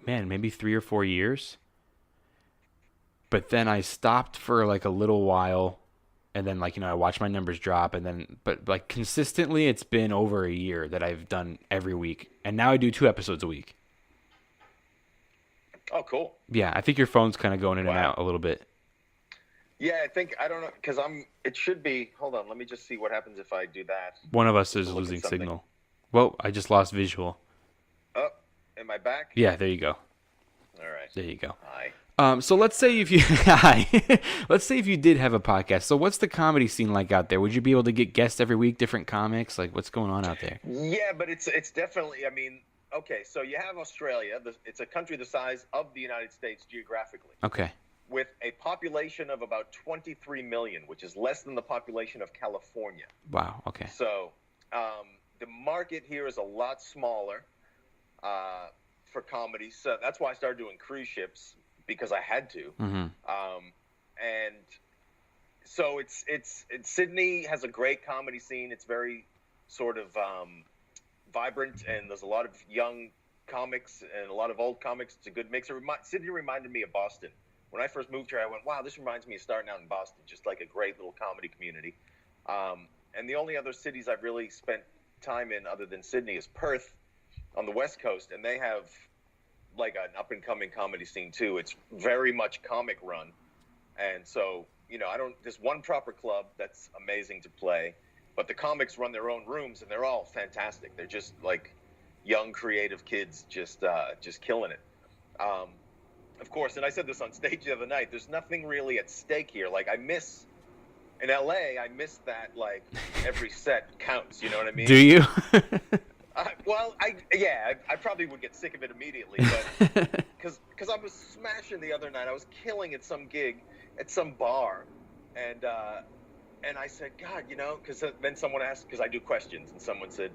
maybe 3 or 4 years. But then I stopped for like a little while, and then like I watched my numbers drop, but like consistently, it's been over a year that I've done every week, and now I do 2 episodes a week. Oh, cool. Yeah, I think your phone's kind of going in and out a little bit. Yeah, I don't know, because it should be, hold on, let me just see what happens if I do that. One of us is losing signal. Well, I just lost visual. Oh, am I back? Yeah, there you go. All right. There you go. Hi. So let's say if you let's say if you did have a podcast. So what's the comedy scene like out there? Would you be able to get guests every week, different comics? Like what's going on out there? Yeah, but it's definitely, okay, so you have Australia. It's a country the size of the United States geographically. Okay. With a population of about 23 million, which is less than the population of California. Wow, okay. So the market here is a lot smaller for comedy. So that's why I started doing cruise ships, because I had to. Mm-hmm. And so it's Sydney has a great comedy scene. It's very sort of vibrant, and there's a lot of young comics and a lot of old comics. It's a good mix. Sydney reminded me of Boston. When I first moved here, I went, wow, this reminds me of starting out in Boston, just like a great little comedy community. And the only other cities I've really spent time in other than Sydney is Perth on the West Coast, and they have like an up-and-coming comedy scene too. It's very much comic run. And so, there's one proper club that's amazing to play, but the comics run their own rooms, and they're all fantastic. They're just like young, creative kids just killing it. Of course, and I said this on stage the other night, there's nothing really at stake here. Like, in LA, I miss that, like, every set counts, you know what I mean? Do you? I probably would get sick of it immediately, but because I was smashing the other night. I was killing at some gig at some bar, and I said, God, because then someone asked, because I do questions, and someone said,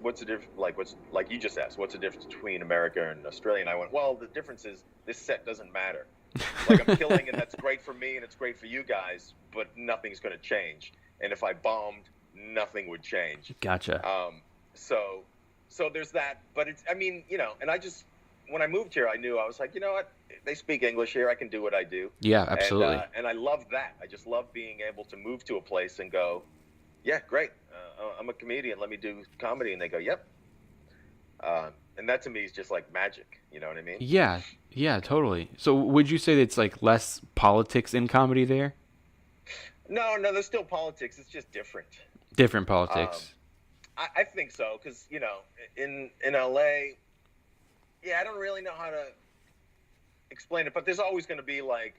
what's the difference? Like you just asked, what's the difference between America and Australia? And I went, well, the difference is this set doesn't matter. Like, I'm killing, and that's great for me, and it's great for you guys, but nothing's going to change. And if I bombed, nothing would change. Gotcha. So there's that, but it's, and I just, when I moved here, I knew, I was like, you know what? They speak English here. I can do what I do. Yeah, absolutely. And I love that. I just love being able to move to a place and go, yeah, great. I'm a comedian. Let me do comedy. And they go, yep. And that to me is just like magic. You know what I mean? Yeah, yeah, totally. So would you say that it's like less politics in comedy there? No, there's still politics. It's just different. Different politics. I think so, because in LA, yeah, I don't really know how to explain it, but there's always going to be like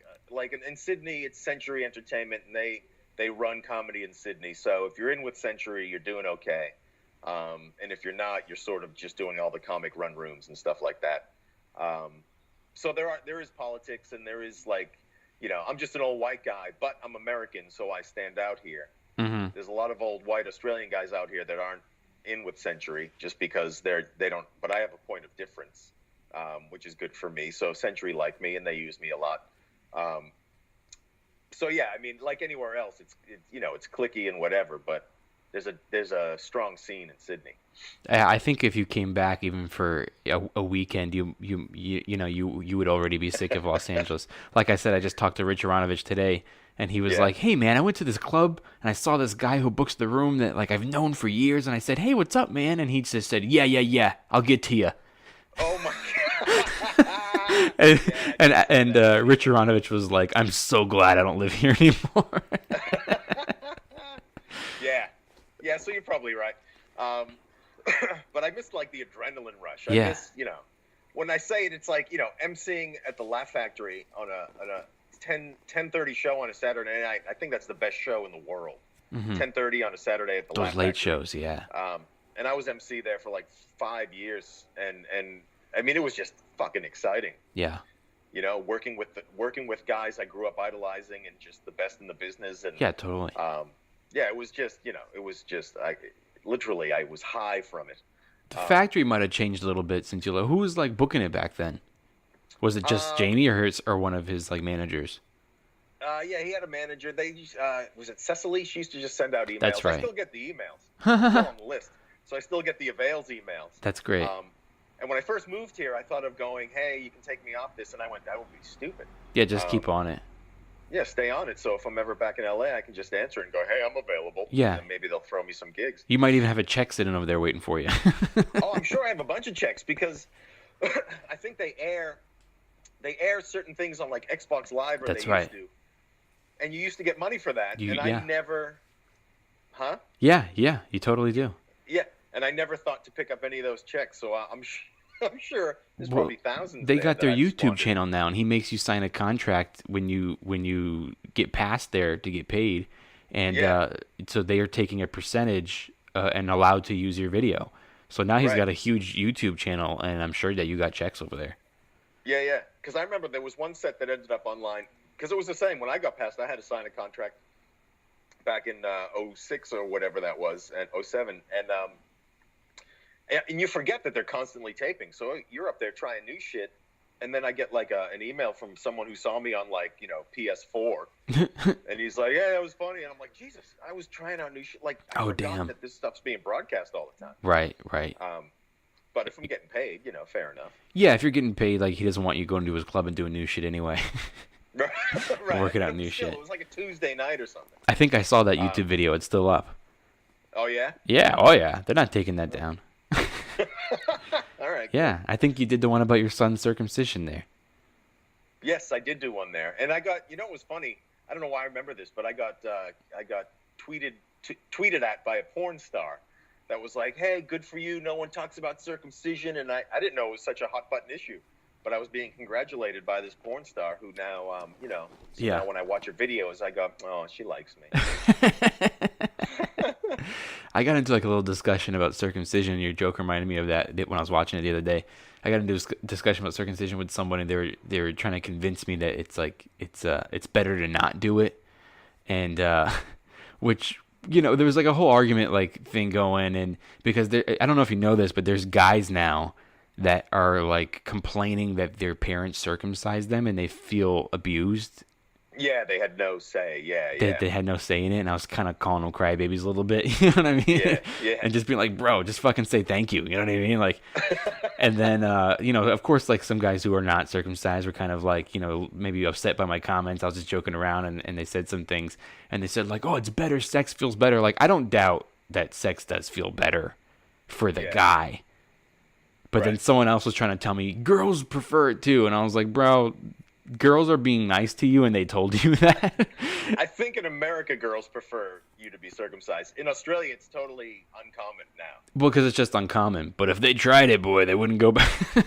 in Sydney, it's Century Entertainment, and they run comedy in Sydney. So if you're in with Century, you're doing okay, and if you're not, you're sort of just doing all the comic run rooms and stuff like that. So there is politics, and there is like, I'm just an old white guy, but I'm American, so I stand out here. Mm-hmm. There's a lot of old white Australian guys out here that aren't in with Century just because they don't. But I have a point of difference, which is good for me. So Century like me, and they use me a lot. So yeah, I mean, like anywhere else, it's cliquey and whatever. But there's a strong scene in Sydney. I think if you came back even for a weekend, you would already be sick of Los Angeles. Like I said, I just talked to Rich Aronovich today, and he was like, "Hey man, I went to this club and I saw this guy who books the room that like I've known for years." And I said, "Hey, what's up, man?" And he just said, "Yeah, I'll get to you." Oh my god! and Rich Aronovich was like, "I'm so glad I don't live here anymore." Yeah. So you're probably right. But I miss like the adrenaline rush. I Yeah. miss, when I say it, it's like, emceeing at the Laugh Factory on a 10:30 show on a Saturday night. I think that's the best show in the world. 10:30 on a Saturday at the Those Laugh late Factory. shows, yeah. And I was MC there for like 5 years, and I mean, it was just fucking exciting. Yeah. Working with guys I grew up idolizing and just the best in the business. And Yeah, totally. it was just, I was high from it. The factory might have changed a little bit since you left. Who was like booking it back then? Was it just Jamie or one of his like managers? Yeah, he had a manager. Was it Cecily? She used to just send out emails. That's right. I still get the emails. I'm still on the list. So I still get the avails emails. That's great. And when I first moved here, I thought of going, hey, you can take me off this. And I went, that would be stupid. Yeah, just keep on it. Yeah, stay on it. So if I'm ever back in LA, I can just answer and go, hey, I'm available. Yeah. And then maybe they'll throw me some gigs. You might even have a check sitting over there waiting for you. Oh, I'm sure I have a bunch of checks because I think they air certain things on like Xbox Live, or That's they right. used to. And you used to get money for that. I never... Huh? Yeah, you totally do. Yeah, and I never thought to pick up any of those checks, so I'm sure there's probably thousands. They there got that their I just YouTube wanted. channel now, and he makes you sign a contract when you get past there to get paid, and so they are taking a percentage and allowed to use your video. So now he's got a huge YouTube channel, and I'm sure that you got checks over there. Yeah, because I remember there was one set that ended up online, because it was the same. When I got past, I had to sign a contract back in 06 or whatever that was, and 07, and you forget that they're constantly taping. So you're up there trying new shit, and then I get like an email from someone who saw me on like PS4, and he's like, "Yeah, that was funny," and I'm like, "Jesus, I was trying out new shit." Like, I forgot that this stuff's being broadcast all the time. Right. But if I'm getting paid, fair enough. Yeah, if you're getting paid, like he doesn't want you going to his club and doing new shit anyway. Right. Working out new shit. It was like a Tuesday night or something. I think I saw that YouTube video. It's still up. Oh yeah. Yeah. Oh yeah. They're not taking that down. All right. Yeah, I think you did the one about your son's circumcision there. Yes, I did do one there, and I got. It was funny. I don't know why I remember this, but I got tweeted at by a porn star that was like, "Hey, good for you. No one talks about circumcision," and I didn't know it was such a hot button issue. But I was being congratulated by this porn star who now, now when I watch her videos, I go, oh, she likes me. I got into like a little discussion about circumcision. Your joke reminded me of that when I was watching it the other day. I got into a discussion about circumcision with someone, and they were trying to convince me that it's better to not do it, and which there was like a whole argument like thing going, and because I don't know if you know this, but there's guys now that are like complaining that their parents circumcised them and they feel abused. Yeah, they had no say. They had no say in it, and I was kind of calling them crybabies a little bit. You know what I mean? Yeah. And just being like, bro, just fucking say thank you. You know what I mean? Like, and then of course, like some guys who are not circumcised were kind of like, maybe upset by my comments. I was just joking around, and they said some things, and they said like, oh, it's better. Sex feels better. Like, I don't doubt that sex does feel better for the guy. But then someone else was trying to tell me girls prefer it too, and I was like, bro, girls are being nice to you, and they told you that. I think in America, girls prefer you to be circumcised. In Australia, it's totally uncommon now. Well, because it's just uncommon. But if they tried it, boy, they wouldn't go back. No,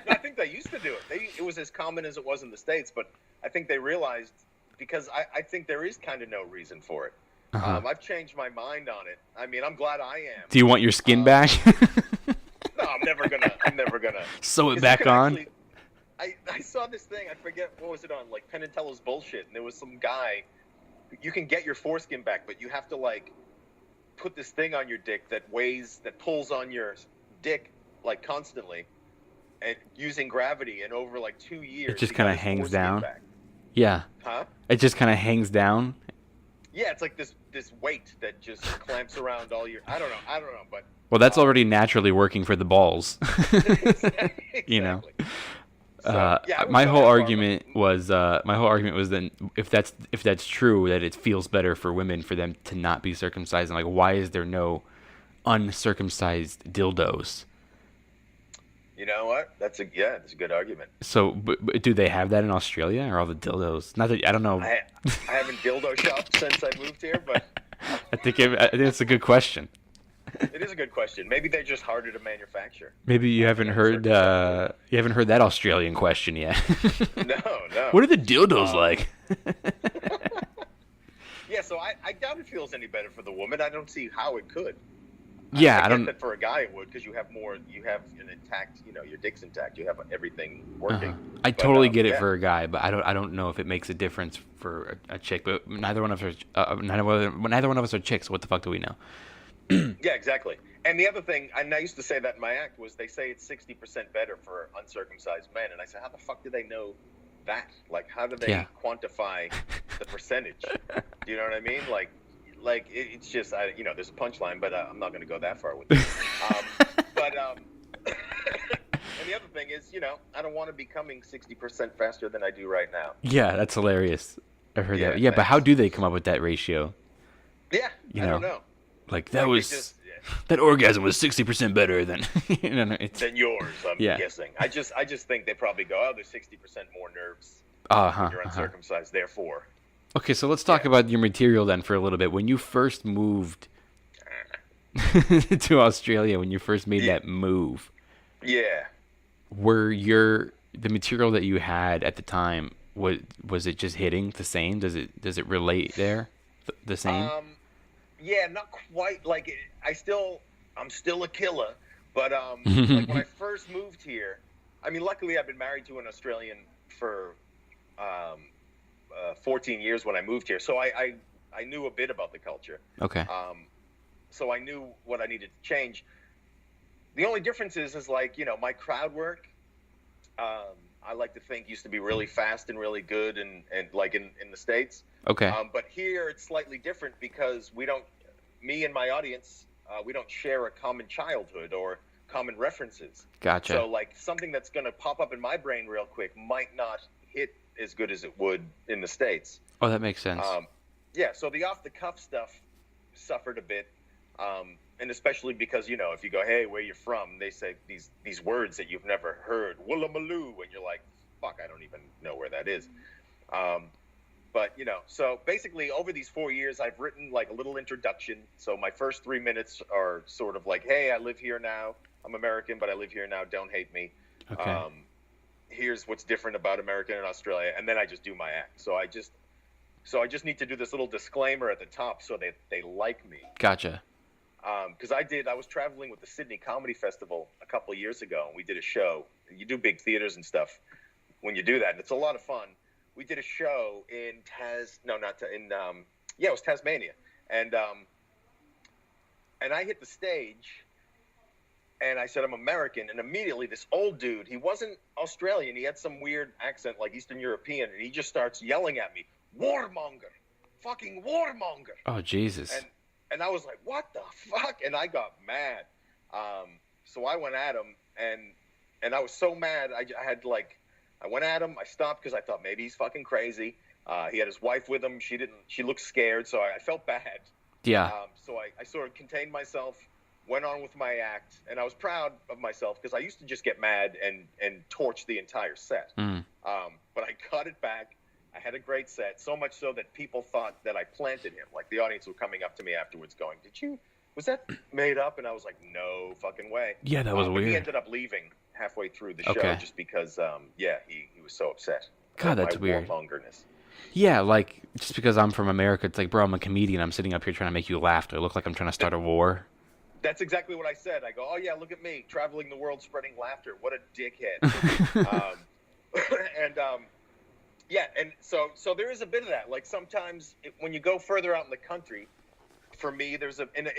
I think they used to do it. It was as common as it was in the States, but I think they realized, because I think there is kind of no reason for it. I've changed my mind on it. I mean, I'm glad I am. Do you want your skin back? No, I'm never gonna sew it back on. Actually, I saw this thing. I forget what was it on, like Penn and Teller's bullshit, and there was some guy. You can get your foreskin back, but you have to like put this thing on your dick that pulls on your dick like constantly, and using gravity, and over like 2 years. It just kind of hangs down. Back. Yeah. Huh? It just kind of hangs down. Yeah, it's like this weight that just clamps around all your. I don't know, but. Well, that's already naturally working for the balls. Exactly. You know. So, yeah, my whole argument was then if that's true, that it feels better for women for them to not be circumcised. And like, why is there no uncircumcised dildos? You know what? That's a good argument. So, but do they have that in Australia, or all the dildos? Not that I don't know. I haven't dildo shopped since I moved here, but I think it's a good question. it is a good question. Maybe they're just harder to manufacture. Maybe you haven't heard that Australian question yet. No. What are the dildos like? Yeah, so I doubt it feels any better for the woman. I don't see how it could. Yeah, I don't. get that for a guy it would, because you have an intact, your dick's intact. You have everything working. I totally get it for a guy, but I don't know if it makes a difference for a chick. But neither one of us are chicks. So what the fuck do we know? Yeah, exactly. And the other thing, and I used to say that in my act, was they say it's 60% better for uncircumcised men, and I said, how the fuck do they know that? Like, how do they quantify the percentage? Do you know what I mean? Like it's just, there's a punchline, but I'm not going to go that far with it. And the other thing is, I don't want to be coming 60% faster than I do right now. Yeah, that's hilarious. I've heard that. Yeah, thanks. But how do they come up with that ratio? Yeah, I don't know. Like that that orgasm was 60% better than than yours. I'm guessing. I just think they probably go, there's 60% more nerves when you're uncircumcised. Therefore. Okay, so let's talk about your material then for a little bit. When you first moved to Australia, when you first made that move, were the material that you had at the time, was it just hitting the same? Does it relate there the same? Yeah, not quite. Like I'm still a killer, but like when I first moved here, I mean, luckily I've been married to an Australian for 14 years when I moved here, so I knew a bit about the culture. Okay. So I knew what I needed to change. The only difference is like, my crowd work, I like to think used to be really fast and really good and like in the States. Okay. But here it's slightly different because me and my audience, we don't share a common childhood or common references. Gotcha. So like something that's going to pop up in my brain real quick might not hit as good as it would in the States. Oh, that makes sense. Yeah, so the off-the-cuff stuff suffered a bit, and especially because, if you go, hey, where you from, they say these words that you've never heard, Woollamaloo, and you're like, fuck, I don't even know where that is. But, so basically over these 4 years, I've written like a little introduction. So my first 3 minutes are sort of like, hey, I live here now. I'm American, but I live here now. Don't hate me. Okay. Here's what's different about America and Australia. And then I just do my act. So I just need to do this little disclaimer at the top so they like me. Gotcha. Because I was traveling with the Sydney Comedy Festival a couple of years ago, and we did a show. You do big theaters and stuff when you do that, and it's a lot of fun. We did a show in it was Tasmania, and I hit the stage, and I said I'm American, and immediately this old dude, he wasn't Australian, he had some weird accent like Eastern European, and he just starts yelling at me, warmonger, fucking warmonger. Oh Jesus. And I was like, what the fuck? And I got mad. So I went at him, and I was so mad, I went at him, I stopped because I thought maybe he's fucking crazy. He had his wife with him. She looked scared, so I felt bad. Yeah. So I sort of contained myself, went on with my act, and I was proud of myself because I used to just get mad and torch the entire set. But I cut it back. I had a great set, so much so that people thought that I planted him. Like, the audience were coming up to me afterwards going, was that made up? And I was like, no fucking way. Yeah, that was weird. He ended up leaving halfway through the show just because, he was so upset. God, that's weird. Warmongerness. Yeah, like, just because I'm from America, it's like, bro, I'm a comedian. I'm sitting up here trying to make you laugh. Do I look like I'm trying to start a war? That's exactly what I said. I go, oh, yeah, look at me, traveling the world spreading laughter. What a dickhead. And so there is a bit of that. Like, sometimes when you go further out in the country, for me, there's and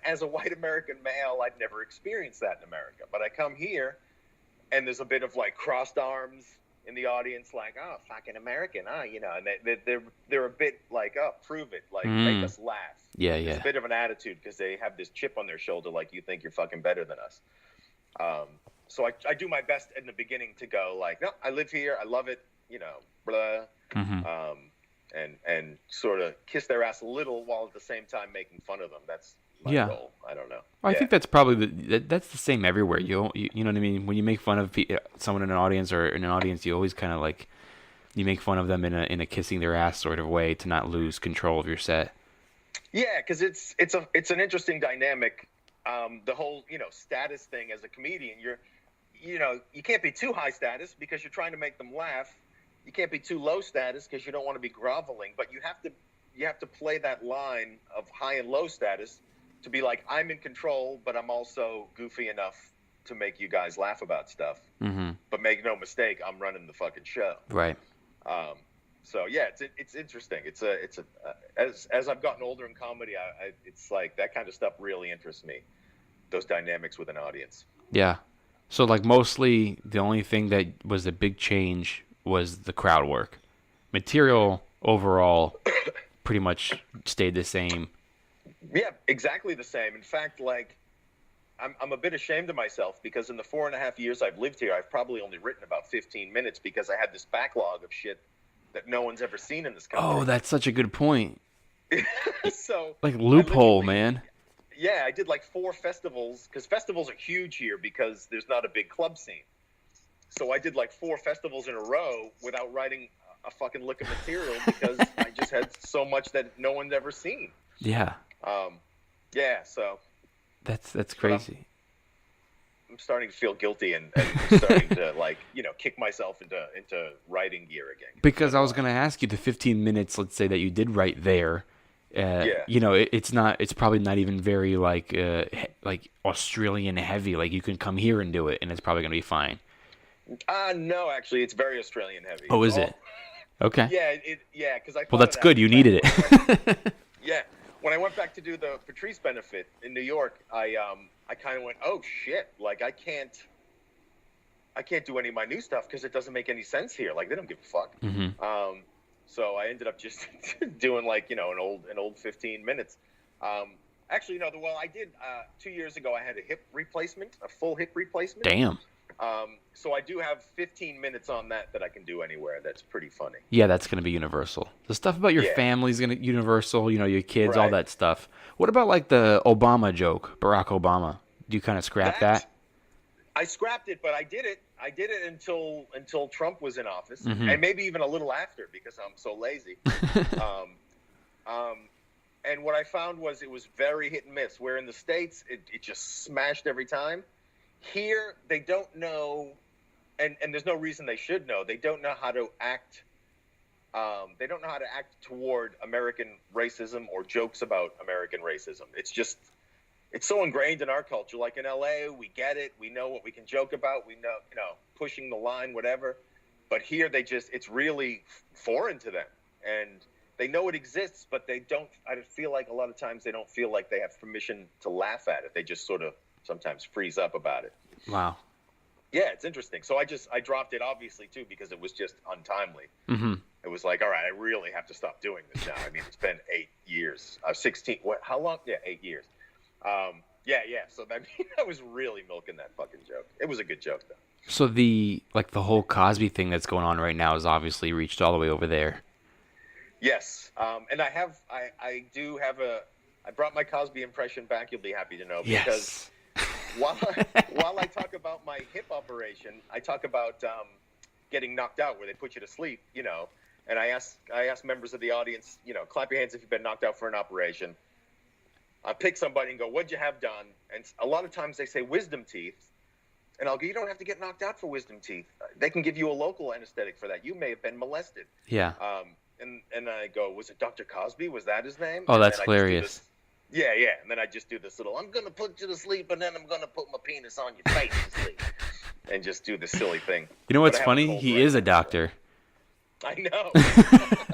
as a white American male, I'd never experienced that in America. But I come here, and there's a bit of, like, crossed arms in the audience, like, oh, fucking American, and they're a bit like, oh, prove it, like, make us laugh. Yeah. It's a bit of an attitude because they have this chip on their shoulder, like, you think you're fucking better than us. So I do my best in the beginning to go, like, no, I live here, I love it, blah, and sort of kiss their ass a little while at the same time making fun of them. That's my goal. I don't know. I think that's probably that's the same everywhere. You know what I mean? When you make fun of someone in an audience or in an audience, you always kind of like you make fun of them in a kissing their ass sort of way to not lose control of your set. Yeah, because it's an interesting dynamic. The whole status thing as a comedian, you can't be too high status because you're trying to make them laugh. You can't be too low status because you don't want to be groveling. But you have to play that line of high and low status to be like, I'm in control, but I'm also goofy enough to make you guys laugh about stuff. But make no mistake, I'm running the fucking show. Right. So yeah, it's interesting. As I've gotten older in comedy, it's like that kind of stuff really interests me. Those dynamics with an audience. Yeah. So like mostly the only thing that was a big change was the crowd work. Material overall pretty much stayed the same. Yeah, exactly the same. In fact, like I'm a bit ashamed of myself because in the 4.5 years I've lived here, I've probably only written about 15 minutes because I had this backlog of shit that no one's ever seen in this country. Oh, that's such a good point. So like loophole, man. Yeah, I did like 4 festivals because festivals are huge here because there's not a big club scene. So I did like 4 festivals in a row without writing a fucking lick of material because I just had so much that no one's ever seen. Yeah. So that's crazy. I'm starting to feel guilty and starting to kick myself into writing gear again. Because I was going to ask you the 15 minutes, let's say that you did write there. It's probably not even very like Australian heavy. Like you can come here and do it, and it's probably gonna be fine. No, actually, it's very Australian heavy. Oh, is it? Okay. Yeah, because I. Well, that's good. You needed it. Yeah, when I went back to do the Patrice benefit in New York, I kind of went, oh shit, like I can't do any of my new stuff because it doesn't make any sense here. Like they don't give a fuck. So I ended up just doing like, an old 15 minutes. Actually, no, I did 2 years ago. I had a full hip replacement. Damn. So I do have 15 minutes on that I can do anywhere. That's pretty funny. Yeah, that's going to be universal. The stuff about your family's going to universal, your kids, all that stuff. What about like the Obama joke, Barack Obama? Do you kind of scrap that? I scrapped it, but I did it. I did it until Trump was in office, and maybe even a little after because I'm so lazy. And what I found was it was very hit and miss. Where in the States, it just smashed every time. Here, they don't know, and there's no reason they should know. They don't know how to act. They don't know how to act toward American racism or jokes about American racism. It's so ingrained in our culture. Like in LA, we get it. We know what we can joke about. We know, pushing the line, whatever. But here, it's really foreign to them. And they know it exists, but I feel like a lot of times they don't feel like they have permission to laugh at it. They just sort of sometimes freeze up about it. Wow. Yeah, it's interesting. So I dropped it obviously too because it was just untimely. It was like, all right, I really have to stop doing this now. I mean, it's been 8 years. 16. What? How long? Yeah, 8 years. So I was really milking that fucking joke. It was a good joke though. So the whole Cosby thing that's going on right now has obviously reached all the way over there. Yes. And I I brought my Cosby impression back. You'll be happy to know Yes. because while I talk about my hip operation, I talk about getting knocked out, where they put you to sleep, you know. And I ask members of the audience, you know, clap your hands if you've been knocked out for an operation. I pick somebody and go, "What'd you have done?" And a lot of times they say wisdom teeth, and I'll go, "You don't have to get knocked out for wisdom teeth. They can give you a local anesthetic for that. You may have been molested." Yeah. And I go, "Was it Dr. Cosby? Was that his name?" Oh, And that's then I just do hilarious. this- Yeah. And then I just do this little, "I'm going to put you to sleep, and then I'm going to put my penis on your face to sleep." And just do this silly thing. You know But what's I have funny? cold He right is a now, so- doctor. I know.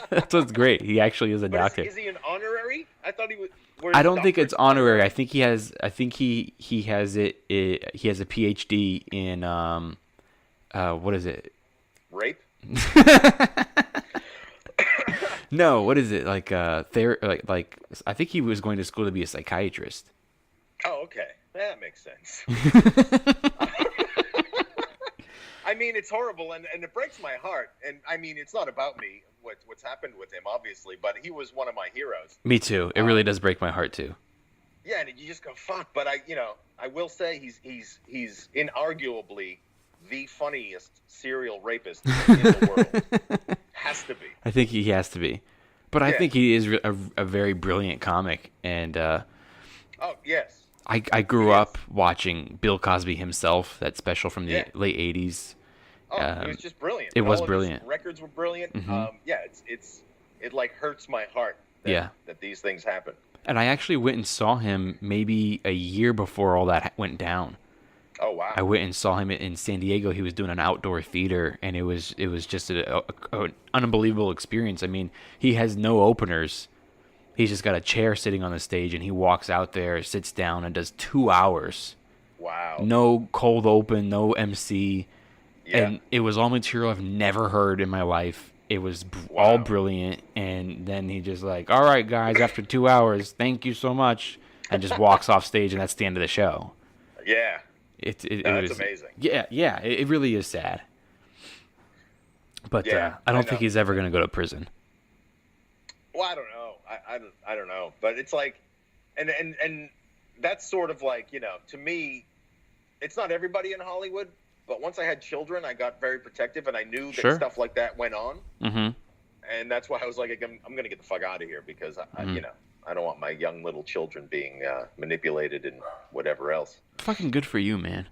That's what's great. He actually is a But doctor. is he an honorary? I thought he was. I don't think it's honorary. I think he has. I think he has it. He has a PhD in what is it? Rape? No, what is it? Like like I think he was going to school to be a psychiatrist. Oh, okay. That makes sense. I mean, it's horrible, and it breaks my heart. And I mean, it's not about me, what's happened with him, obviously, but he was one of my heroes. Me too. It really does break my heart too. Yeah, and you just go, fuck. But I will say he's inarguably the funniest serial rapist in the world. Has to be. I think he has to be, but I Yeah. think he is a very brilliant comic, and Oh, yes. I grew up watching Bill Cosby himself, that special from the Yeah. late '80s. Oh, it was just brilliant. it was All of his brilliant. records were brilliant. Mhm. Yeah, it like hurts my heart that these things happen. And I actually went and saw him maybe a year before all that went down. Oh, wow. I went and saw him in San Diego. He was doing an outdoor theater, and it was just an unbelievable experience. I mean, he has no openers. He's just got a chair sitting on the stage, and he walks out there, sits down, and does 2 hours. Wow. No cold open, no MC. Yeah. And it was all material I've never heard in my life. It was all brilliant. And then he just like, "All right, guys, after 2 hours, thank you so much," and just walks off stage, and that's the end of the show. Yeah. It That's was amazing. Yeah. It really is sad. But Yeah, I don't I think know. he's ever gonna go to prison. Well, I don't know. I don't know. But it's like, and that's sort of like, to me, it's not everybody in Hollywood. But once I had children, I got very protective, and I knew that Sure. stuff like that went on. Mm-hmm. And that's why I was like, I'm going to get the fuck out of here because, I don't want my young little children being manipulated and whatever else. Fucking good for you, man.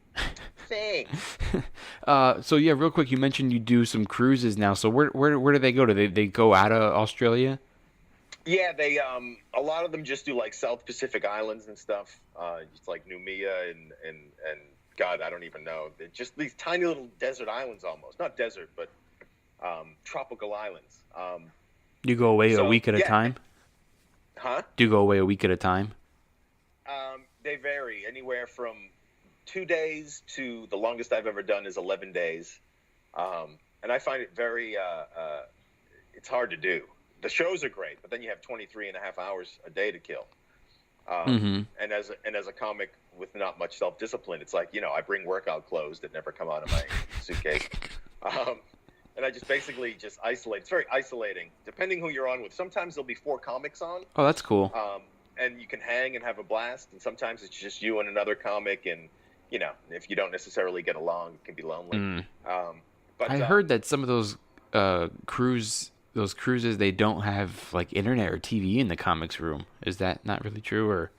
Thanks. So yeah, real quick, you mentioned you do some cruises now. So where do they go? Do they go out of Australia? Yeah, they a lot of them just do like South Pacific Islands and stuff. It's like Numia and God, I don't even know. They're just these tiny little desert islands almost. Not desert, but tropical islands. You go away a So, week at a yeah. time? Huh? Do you go away a week at a time? They vary anywhere from 2 days to the longest I've ever done is 11 days. And I find it very, it's hard to do. The shows are great, but then you have 23 and a half hours a day to kill. Mhm. And as a comic with not much self-discipline, it's like, I bring workout clothes that never come out of my suitcase. And I just basically just isolate. It's very isolating, depending who you're on with. Sometimes there'll be 4 comics on, Oh, that's cool. and you can hang and have a blast. And sometimes it's just you and another comic, and if you don't necessarily get along, it can be lonely. Mm. But I heard that some of those cruises, they don't have like internet or TV in the comics room. Is that not really true, or?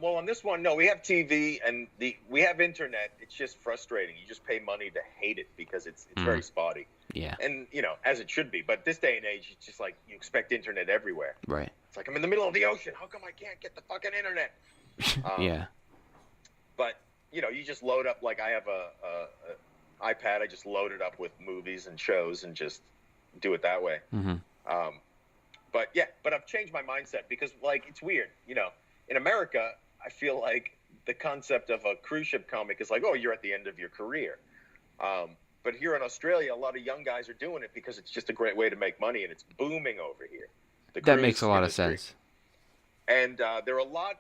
well, on this one, no, we have TV and we have internet. It's just frustrating. You just pay money to hate it because it's very spotty. Yeah. And as it should be. But this day and age, it's just like you expect internet everywhere. Right. It's like I'm in the middle of the ocean. How come I can't get the fucking internet? Yeah. But you just load up. Like I have a iPad. I just load it up with movies and shows and just do it that way. Mm-hmm. But I've changed my mindset because like it's weird. In America, I feel like the concept of a cruise ship comic is like, oh, you're at the end of your career. But here in Australia, a lot of young guys are doing it because it's just a great way to make money, and it's booming over here. The That cruise makes a lot of industry. sense. And they're a lot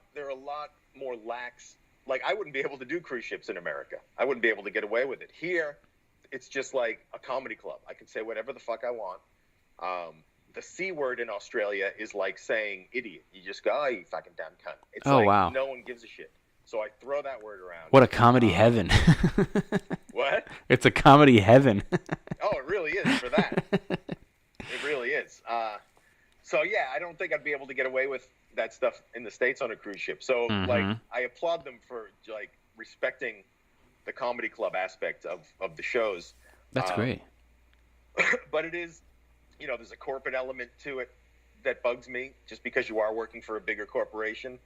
more lax. Like I wouldn't be able to do cruise ships in America. I wouldn't be able to get away with it. Here, it's just like a comedy club. I can say whatever the fuck I want. the C word in Australia is like saying idiot. You just go, oh, you fucking damn cunt. It's Oh, like wow. no one gives a shit. So I throw that word around. What a comedy heaven. What? It's a comedy heaven. Oh, it really is for that. It really is. So yeah, I don't think I'd be able to get away with that stuff in the States on a cruise ship. So like, I applaud them for like respecting the comedy club aspect of the shows. That's great. But it is, you know, there's a corporate element to it that bugs me, just because you are working for a bigger corporation.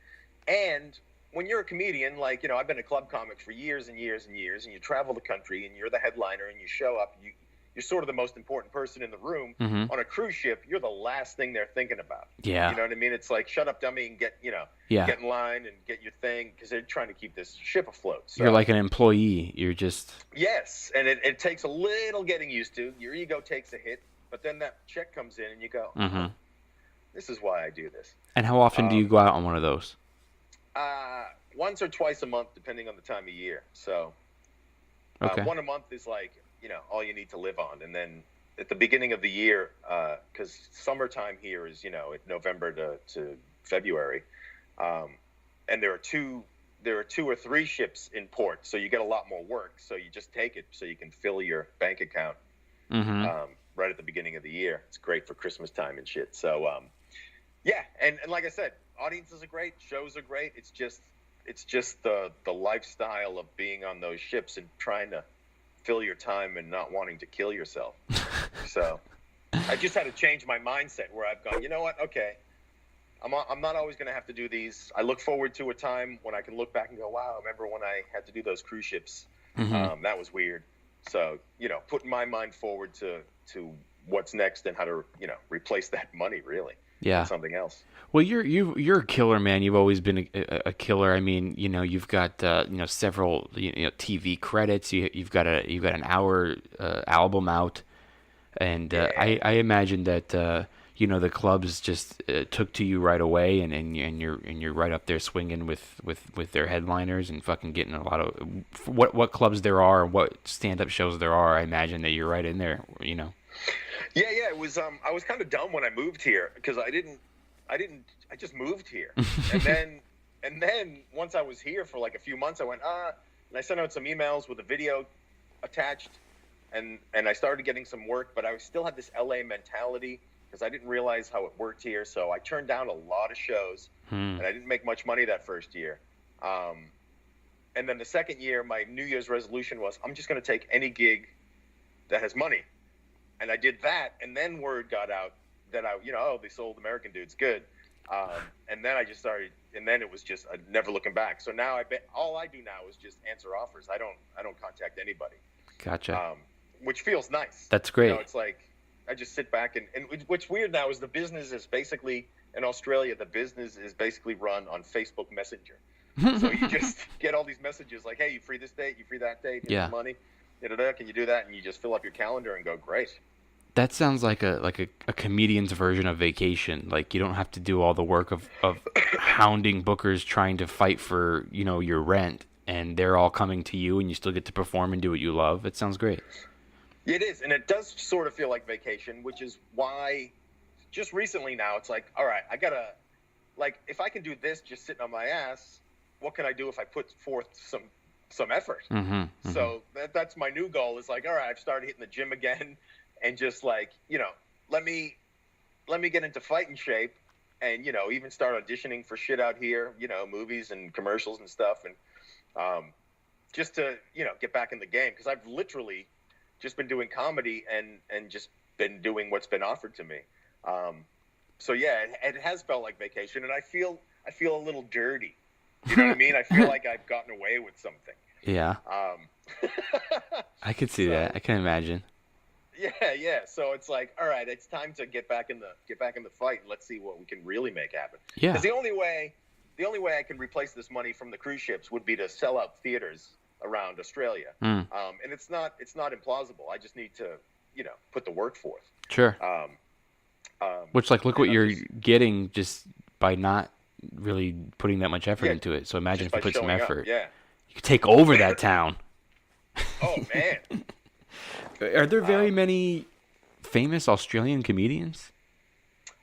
And when you're a comedian, like, you know, I've been a club comic for years and years and years, and you travel the country and you're the headliner and you show up, you're sort of the most important person in the room. On a cruise ship, you're the last thing they're thinking about. Yeah. You know what I mean? It's like, shut up, dummy, and get in line and get your thing, because they're trying to keep this ship afloat. So, You're like an employee. You're just... Yes, and it takes a little getting used to. Your ego takes a hit, but then that check comes in and you go, oh, this is why I do this. And how often do you go out on one of those? Once or twice a month, depending on the time of year. So one a month is like, you know, all you need to live on. And then at the beginning of the year, because summertime here is, you know, November to February, and there are two or three ships in port, so you get a lot more work. So you just take it so you can fill your bank account right at the beginning of the year. It's great for Christmas time and shit. So yeah, and like I said, audiences are great, shows are great. It's just the lifestyle of being on those ships and trying to fill your time and not wanting to kill yourself. So I just had to change my mindset, where I've gone, you know what? Okay, I'm not always going to have to do these. I look forward to a time when I can look back and go, wow, I remember when I had to do those cruise ships. That was weird. So, you know, putting my mind forward to what's next and how to, you know, replace that money, really. Yeah. With something else. Well, you're a killer, man. You've always been a killer. I mean, you know, you've got you know, several TV credits. You've got an hour album out, and I imagine that you know, the clubs just took to you right away, and you're right up there swinging with their headliners and fucking getting a lot of what clubs there are and what stand-up shows there are. I imagine that you're right in there, you know. Yeah. It was I was kind of dumb when I moved here, because I just moved here. and then once I was here for like a few months, I went, and I sent out some emails with a video attached, and I started getting some work, but I still had this LA mentality, because I didn't realize how it worked here. So I turned down a lot of shows, and I didn't make much money that first year. And then the second year, my New Year's resolution was, I'm just going to take any gig that has money. And I did that, and then word got out that this old American dude's good. And then I just started, and then it was just never looking back. So now all I do now is just answer offers. I don't contact anybody. Gotcha. Which feels nice. That's great. You know, it's like I just sit back, and what's weird now is the business is basically, in Australia, the business is basically run on Facebook Messenger. So you just get all these messages like, hey, you free this date? You free that date? Here's money? Can you do that? And you just fill up your calendar and go, great. That sounds like a comedian's version of vacation. Like, you don't have to do all the work of hounding bookers trying to fight for, you know, your rent, and they're all coming to you, and you still get to perform and do what you love. It sounds great. It is, and it does sort of feel like vacation, which is why just recently now it's like, all right, I gotta, like, if I can do this just sitting on my ass, what can I do if I put forth some effort? So that's my new goal, is like, all right, I've started hitting the gym again, and just like, you know, let me get into fighting shape, and, you know, even start auditioning for shit out here, you know, movies and commercials and stuff, and just to, you know, get back in the game, because I've literally just been doing comedy and just been doing what's been offered to me. So yeah, it has felt like vacation, and I feel a little dirty. You know what I mean? I feel like I've gotten away with something. Yeah. I could see that. I can imagine. Yeah. So it's like, all right, it's time to get back in the fight, and let's see what we can really make happen. Yeah. Because the only way I can replace this money from the cruise ships would be to sell out theaters around Australia. And it's not implausible. I just need to, you know, put the work forth. Sure. Which, like, look what you're getting just by not really putting that much effort into it. So imagine if you put some effort. Yeah. You could take over that town. Oh, man. Are there very many famous Australian comedians?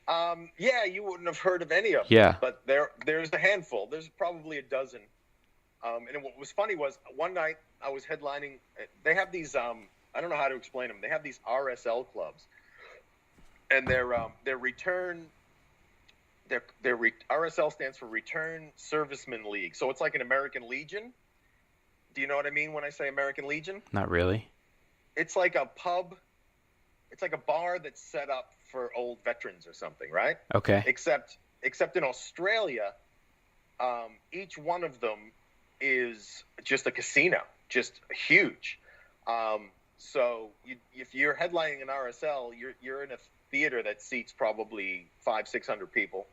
Yeah, you wouldn't have heard of any of them. Yeah. But there's a handful. There's probably a dozen. And what was funny was one night I was headlining. They have these. I don't know how to explain them. They have these RSL clubs, and their return. RSL stands for Return Servicemen League. So it's like an American Legion. Do you know what I mean when I say American Legion? Not really. It's like a pub. It's like a bar that's set up for old veterans or something, right? Okay. Except in Australia, each one of them is just a casino, just huge. So if you're headlining an RSL, you're in a theater that seats probably 500-600 people.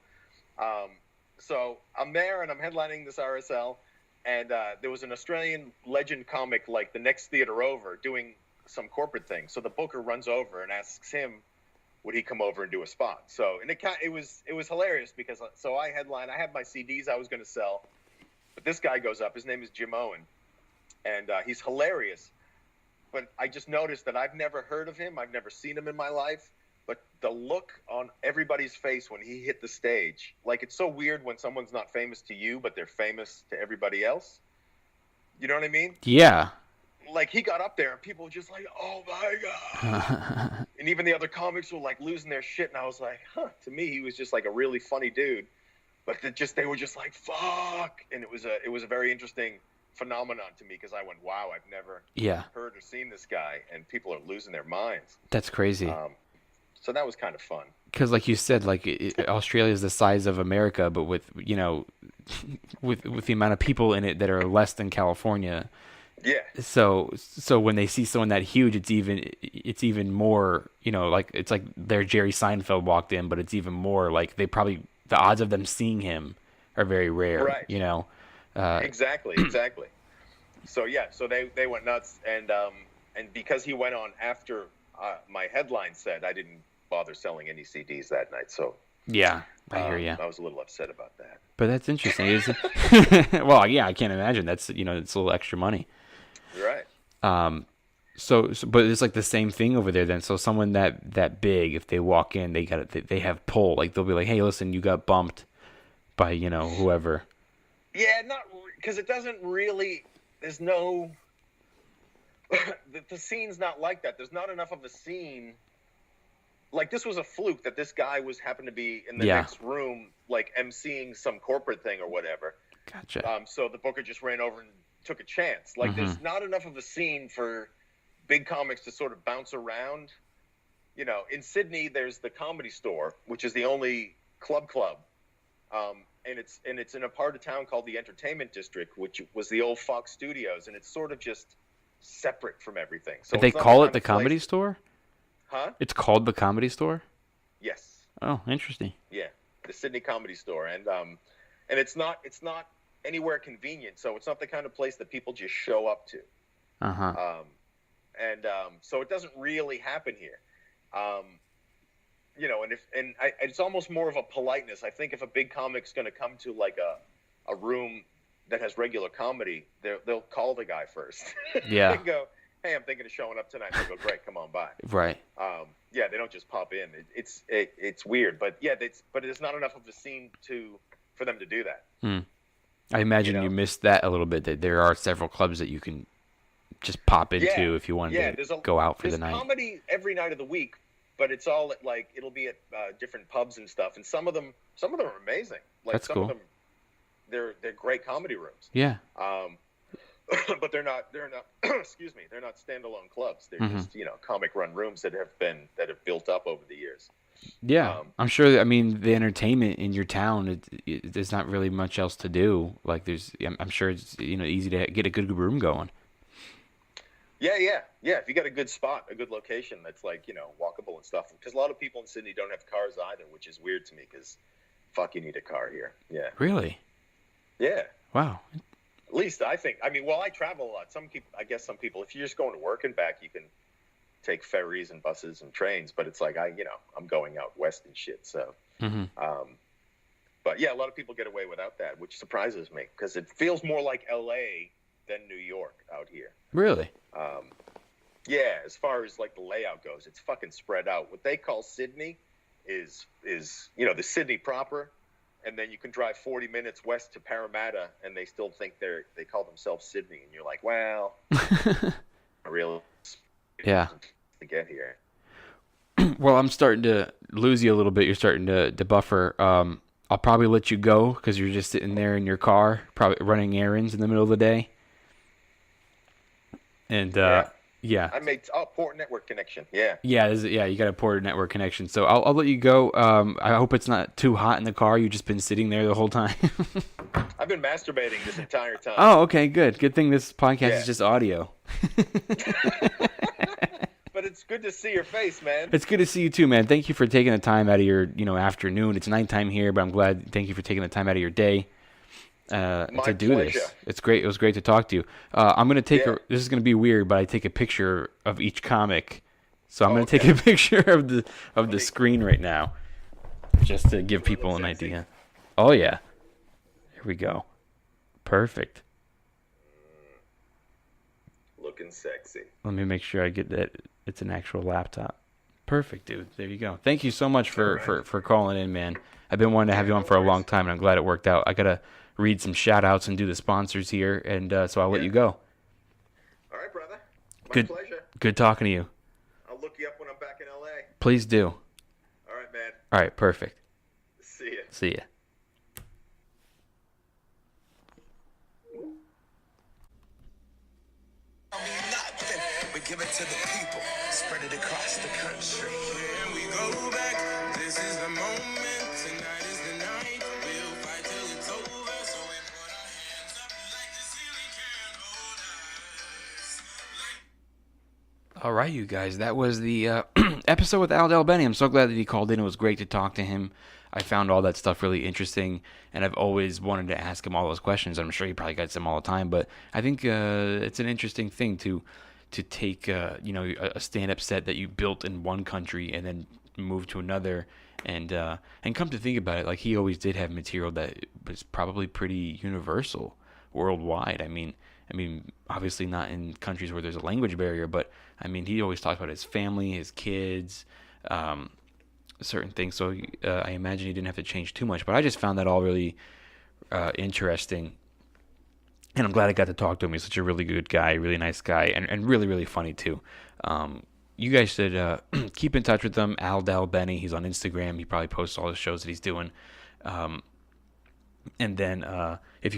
So I'm there and I'm headlining this RSL, and there was an Australian legend comic like the next theater over doing some corporate thing. So the booker runs over and asks him, would he come over and do a spot? So and it was hilarious because so I headline. I had my CDs I was going to sell, but this guy goes up. His name is Jim Owen, and he's hilarious. But I just noticed that I've never heard of him. I've never seen him in my life. But the look on everybody's face when he hit the stage, like it's so weird when someone's not famous to you, but they're famous to everybody else. You know what I mean? Yeah. Like he got up there and people were just like, oh my God. And even the other comics were like losing their shit. And I was like, to me, he was just like a really funny dude. But they were just like, fuck. And it was a very interesting phenomenon to me because I went, wow, I've never heard or seen this guy. And people are losing their minds. That's crazy. So that was kind of fun. Because like you said, like Australia is the size of America, but with, with the amount of people in it that are less than California. Yeah. So when they see someone that huge, it's even more, like it's like their Jerry Seinfeld walked in, but it's even more like the odds of them seeing him are very rare. Right. Exactly. So yeah, so they went nuts, and because he went on after my headline said, I didn't bother selling any CDs that night. So yeah, I hear you. I was a little upset about that. But that's interesting. Well, yeah, I can't imagine. That's it's a little extra money. Right. So, but it's like the same thing over there then. So someone that big, if they walk in, they have pull. Like they'll be like, hey, listen, you got bumped by whoever. Yeah, not because it doesn't really. There's no. The scene's not like that. There's not enough of a scene. Like this was a fluke that this guy happened to be in the next room, like emceeing some corporate thing or whatever. Gotcha. So the booker just ran over and took a chance. Like there's not enough of a scene for big comics to sort of bounce around. In Sydney there's the Comedy Store, which is the only club, and it's in a part of town called the Entertainment District, which was the old Fox Studios, and it's sort of just separate from everything. So but they call it the Comedy Store? Huh? It's called the Comedy Store? Yes. Oh, interesting. Yeah, the Sydney Comedy Store, and it's not anywhere convenient, so it's not the kind of place that people just show up to. So it doesn't really happen here. It's almost more of a politeness. I think if a big comic's going to come to like a room that has regular comedy, they'll call the guy first. Yeah. They go, hey, I'm thinking of showing up tonight. They'll go, great, come on by. Right. Yeah, they don't just pop in. It's weird, but yeah, but there's not enough of a scene for them to do that. I imagine you missed that a little bit. That there are several clubs that you can just pop into if you wanted to go out for the night. There's comedy every night of the week, but it's all it'll be at different pubs and stuff, and some of them are amazing. Like that's some cool. of them, they're great comedy rooms. Yeah. But they're not excuse me, they're not standalone clubs. They're just comic run rooms that have built up over the years. Yeah, I'm sure. I mean, the entertainment in your town, there's not really much else to do. Like, I'm sure it's easy to get a good room going. Yeah. If you got a good spot, a good location that's like walkable and stuff. Because a lot of people in Sydney don't have cars either, which is weird to me. Because fuck, you need a car here. Yeah. Really? Yeah. Wow. At least I think. I mean, I travel a lot. Some people, if you're just going to work and back, you can take ferries and buses and trains, but it's like I'm going out west and shit. So, but yeah, a lot of people get away without that, which surprises me because it feels more like LA than New York out here. Really? Yeah, as far as like the layout goes, it's fucking spread out. What they call Sydney is the Sydney proper, and then you can drive 40 minutes west to Parramatta, and they still think they call themselves Sydney, and you're like, well, real Yeah. to get here. Well, I'm starting to lose you a little bit. You're starting to buffer. I'll probably let you go because you're just sitting there in your car, probably running errands in the middle of the day. And yeah. I made port network connection. Yeah. Yeah, you got a ported network connection. So I'll let you go. I hope it's not too hot in the car. You've just been sitting there the whole time. I've been masturbating this entire time. Oh, okay, good. Good thing this podcast is just audio. But it's good to see your face, man. It's good to see you too, man. Thank you for taking the time out of your, afternoon. It's nighttime here, but I'm glad. Thank you for taking the time out of your day to do pleasure. this. It's great. It was great to talk to you. I'm gonna take this is gonna be weird, but I take a picture of each comic. So I'm gonna take a picture of the screen right now, just to give people an idea. Oh yeah. Here we go. Perfect. Looking sexy. Let me make sure I get that it's an actual laptop. Perfect, dude. There you go. Thank you so much for calling in, man. I've been wanting to have you on for a long time, and I'm glad it worked out. I got to read some shout-outs and do the sponsors here, and so I'll let you go. All right, brother. Good Pleasure. Good talking to you. I'll look you up when I'm back in L.A. Please do. All right, man. All right, perfect. See ya. See ya. We give it to the people, spread it across the country. Here we go back. This is the moment. Tonight is the night. We'll fight till it's over. So we put our hands up like the ceiling can't hold us. All right, you guys. That was the episode with Al Del Bene. I'm so glad that he called in. It was great to talk to him. I found all that stuff really interesting, and I've always wanted to ask him all those questions. I'm sure he probably gets them all the time, but I think it's an interesting thing to take a stand-up set that you built in one country and then move to another, and come to think about it, like, he always did have material that was probably pretty universal worldwide. I mean, obviously not in countries where there's a language barrier, but I mean, he always talked about his family, his kids, certain things. So I imagine he didn't have to change too much, but I just found that all really interesting. And I'm glad I got to talk to him. He's such a really good guy, really nice guy, and really, really funny too. You guys should keep in touch with him. Al Del Bene. He's on Instagram. He probably posts all the shows that he's doing. And then if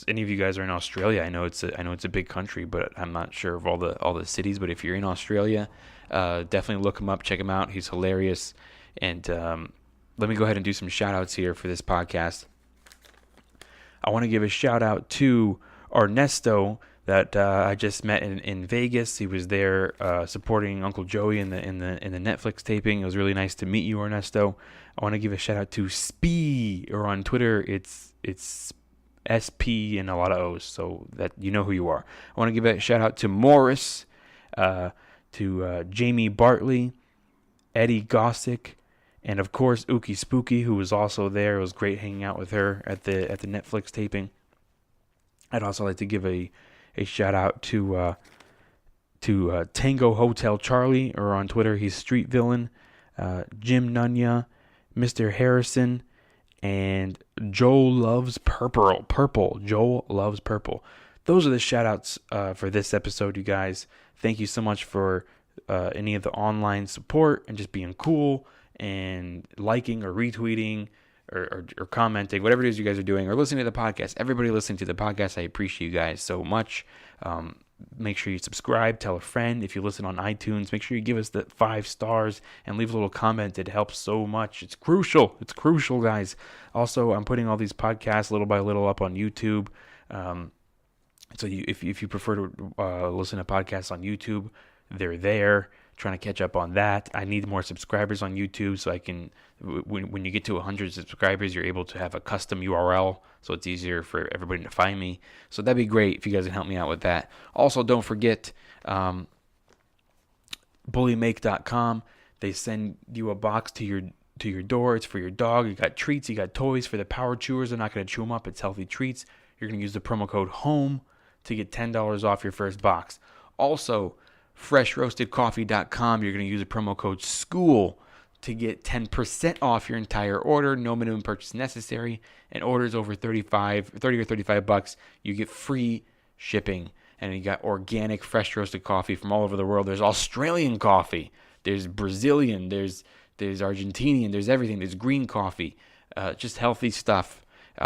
any of you guys are in Australia, I know it's a big country, but I'm not sure of all the cities. But if you're in Australia, definitely look him up, check him out. He's hilarious. And let me go ahead and do some shout outs here for this podcast. I want to give a shout out to Ernesto that I just met in Vegas. He was there supporting Uncle Joey in the Netflix taping. It was really nice to meet you, Ernesto. I want to give a shout out to Spee, or on Twitter it's SP and a lot of O's, so that you know who you are. I want to give a shout out to Morris, to Jamie Bartley, Eddie Gossick, and of course Uki Spooky, who was also there. It was great hanging out with her at the Netflix taping. I'd also like to give a shout out to Tango Hotel Charlie, or on Twitter he's Street Villain, Jim Nunya, Mr. Harrison, and Joel Loves Purple. Joel Loves Purple. Those are the shout outs for this episode, you guys. Thank you so much for any of the online support and just being cool and liking or retweeting or commenting, whatever it is you guys are doing, or listening to the podcast. Everybody listening to the podcast, I appreciate you guys so much. Make sure you subscribe, tell a friend. If you listen on iTunes, make sure you give us the 5 stars and leave a little comment. It helps so much. It's crucial. It's crucial, guys. Also, I'm putting all these podcasts little by little up on YouTube. So if you prefer to listen to podcasts on YouTube, they're there. Trying to catch up on that. I need more subscribers on YouTube so I can, when you get to 100 subscribers, you're able to have a custom URL, so it's easier for everybody to find me. So that'd be great if you guys can help me out with that. Also, don't forget bullymake.com. They send you a box to your door. It's for your dog. You got treats, you got toys for the power chewers. They're not going to chew them up. It's healthy treats. You're going to use the promo code HOME to get $10 off your first box. Also, freshroastedcoffee.com. You're going to use the promo code SCHOOL to get 10% off your entire order. No minimum purchase necessary. And orders over 30 or 35 bucks, you get free shipping. And you got organic, fresh roasted coffee from all over the world. There's Australian coffee. There's Brazilian. There's Argentinian. There's everything. There's green coffee. Just healthy stuff.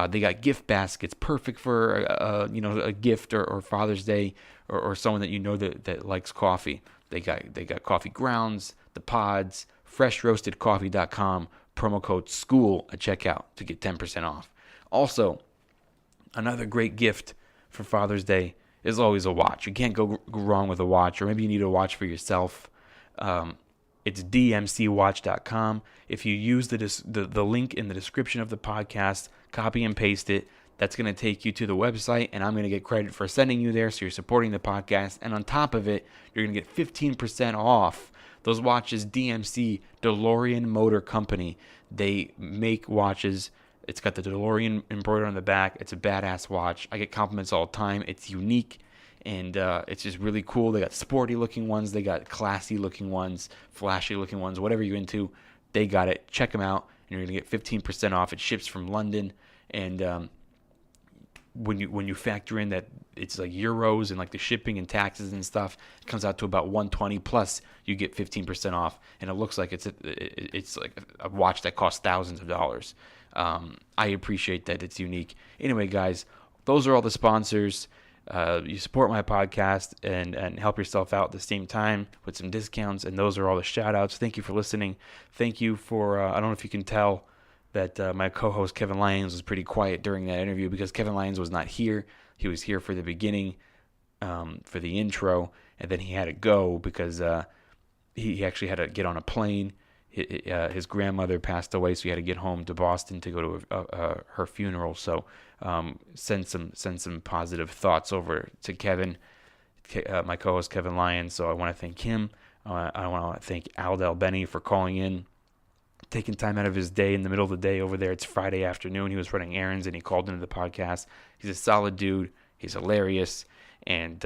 They got gift baskets, perfect for a gift or Father's Day or someone that you know that likes coffee. They got coffee grounds, the pods, freshroastedcoffee.com, promo code SCHOOL at checkout to get 10% off. Also, another great gift for Father's Day is always a watch. You can't go wrong with a watch, or maybe you need a watch for yourself. It's dmcwatch.com. If you use the link in the description of the podcast, copy and paste it, that's going to take you to the website, and I'm going to get credit for sending you there, so you're supporting the podcast. And on top of it, you're going to get 15% off. Those watches, DMC, DeLorean Motor Company. They make watches. It's got the DeLorean embroidered on the back. It's a badass watch. I get compliments all the time. It's unique. And it's just really cool. They got sporty-looking ones. They got classy-looking ones, flashy-looking ones, whatever you're into. They got it. Check them out, and you're going to get 15% off. It ships from London. And when you factor in that it's like euros and like the shipping and taxes and stuff, it comes out to about $120, plus you get 15% off. And it looks like it's like a watch that costs thousands of dollars. I appreciate that. It's unique. Anyway, guys, those are all the sponsors. You support my podcast and help yourself out at the same time with some discounts, and those are all the shout outs. Thank you for listening. Thank you for I don't know if you can tell that my co-host Kevin Lyons was pretty quiet during that interview, because Kevin Lyons was not here. He was here for the beginning, for the intro, and then he had to go because he actually had to get on a plane. His grandmother passed away, so he had to get home to Boston to go to her funeral. So send some positive thoughts over to Kevin, my co-host Kevin Lyons. So I want to thank him. I want to thank Al Del Bene for calling in, taking time out of his day in the middle of the day over there. It's Friday afternoon. He was running errands and he called into the podcast. He's a solid dude. He's hilarious. And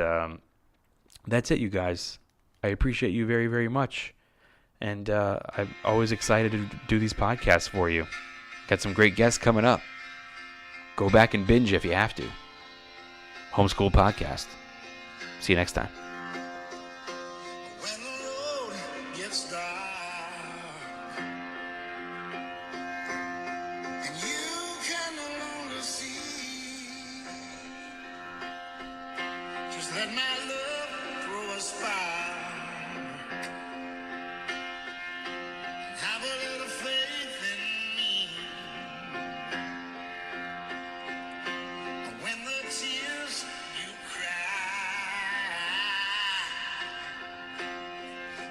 that's it, you guys. I appreciate you very, very much. And I'm always excited to do these podcasts for you. Got some great guests coming up. Go back and binge if you have to. Homeschool Podcast. See you next time. When the road gets dark and you can no longer see, just let my love throw a spark. Have a little faith in me. When the tears you cry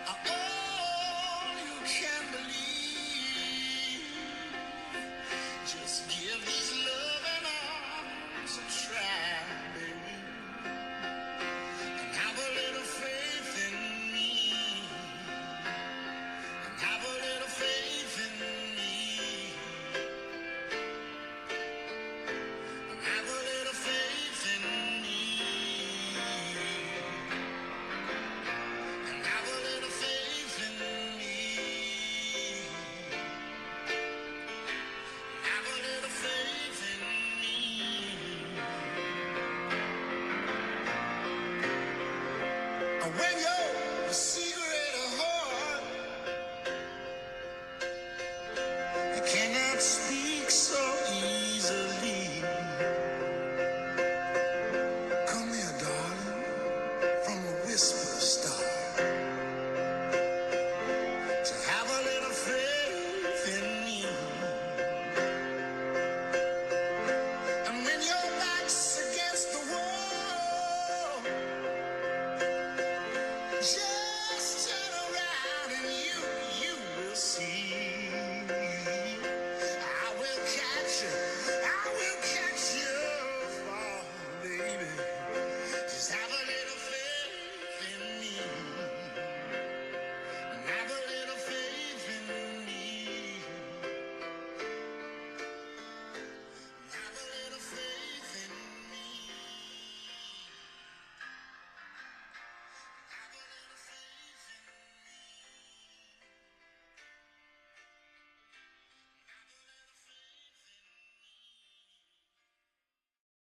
are all you can believe, just give these loving arms a try, baby, and have a little faith in me, and have a little faith in me, and have a little faith in me, and have a little faith in me, have a little faith in me. When you're a secret of heart, you cannot speak.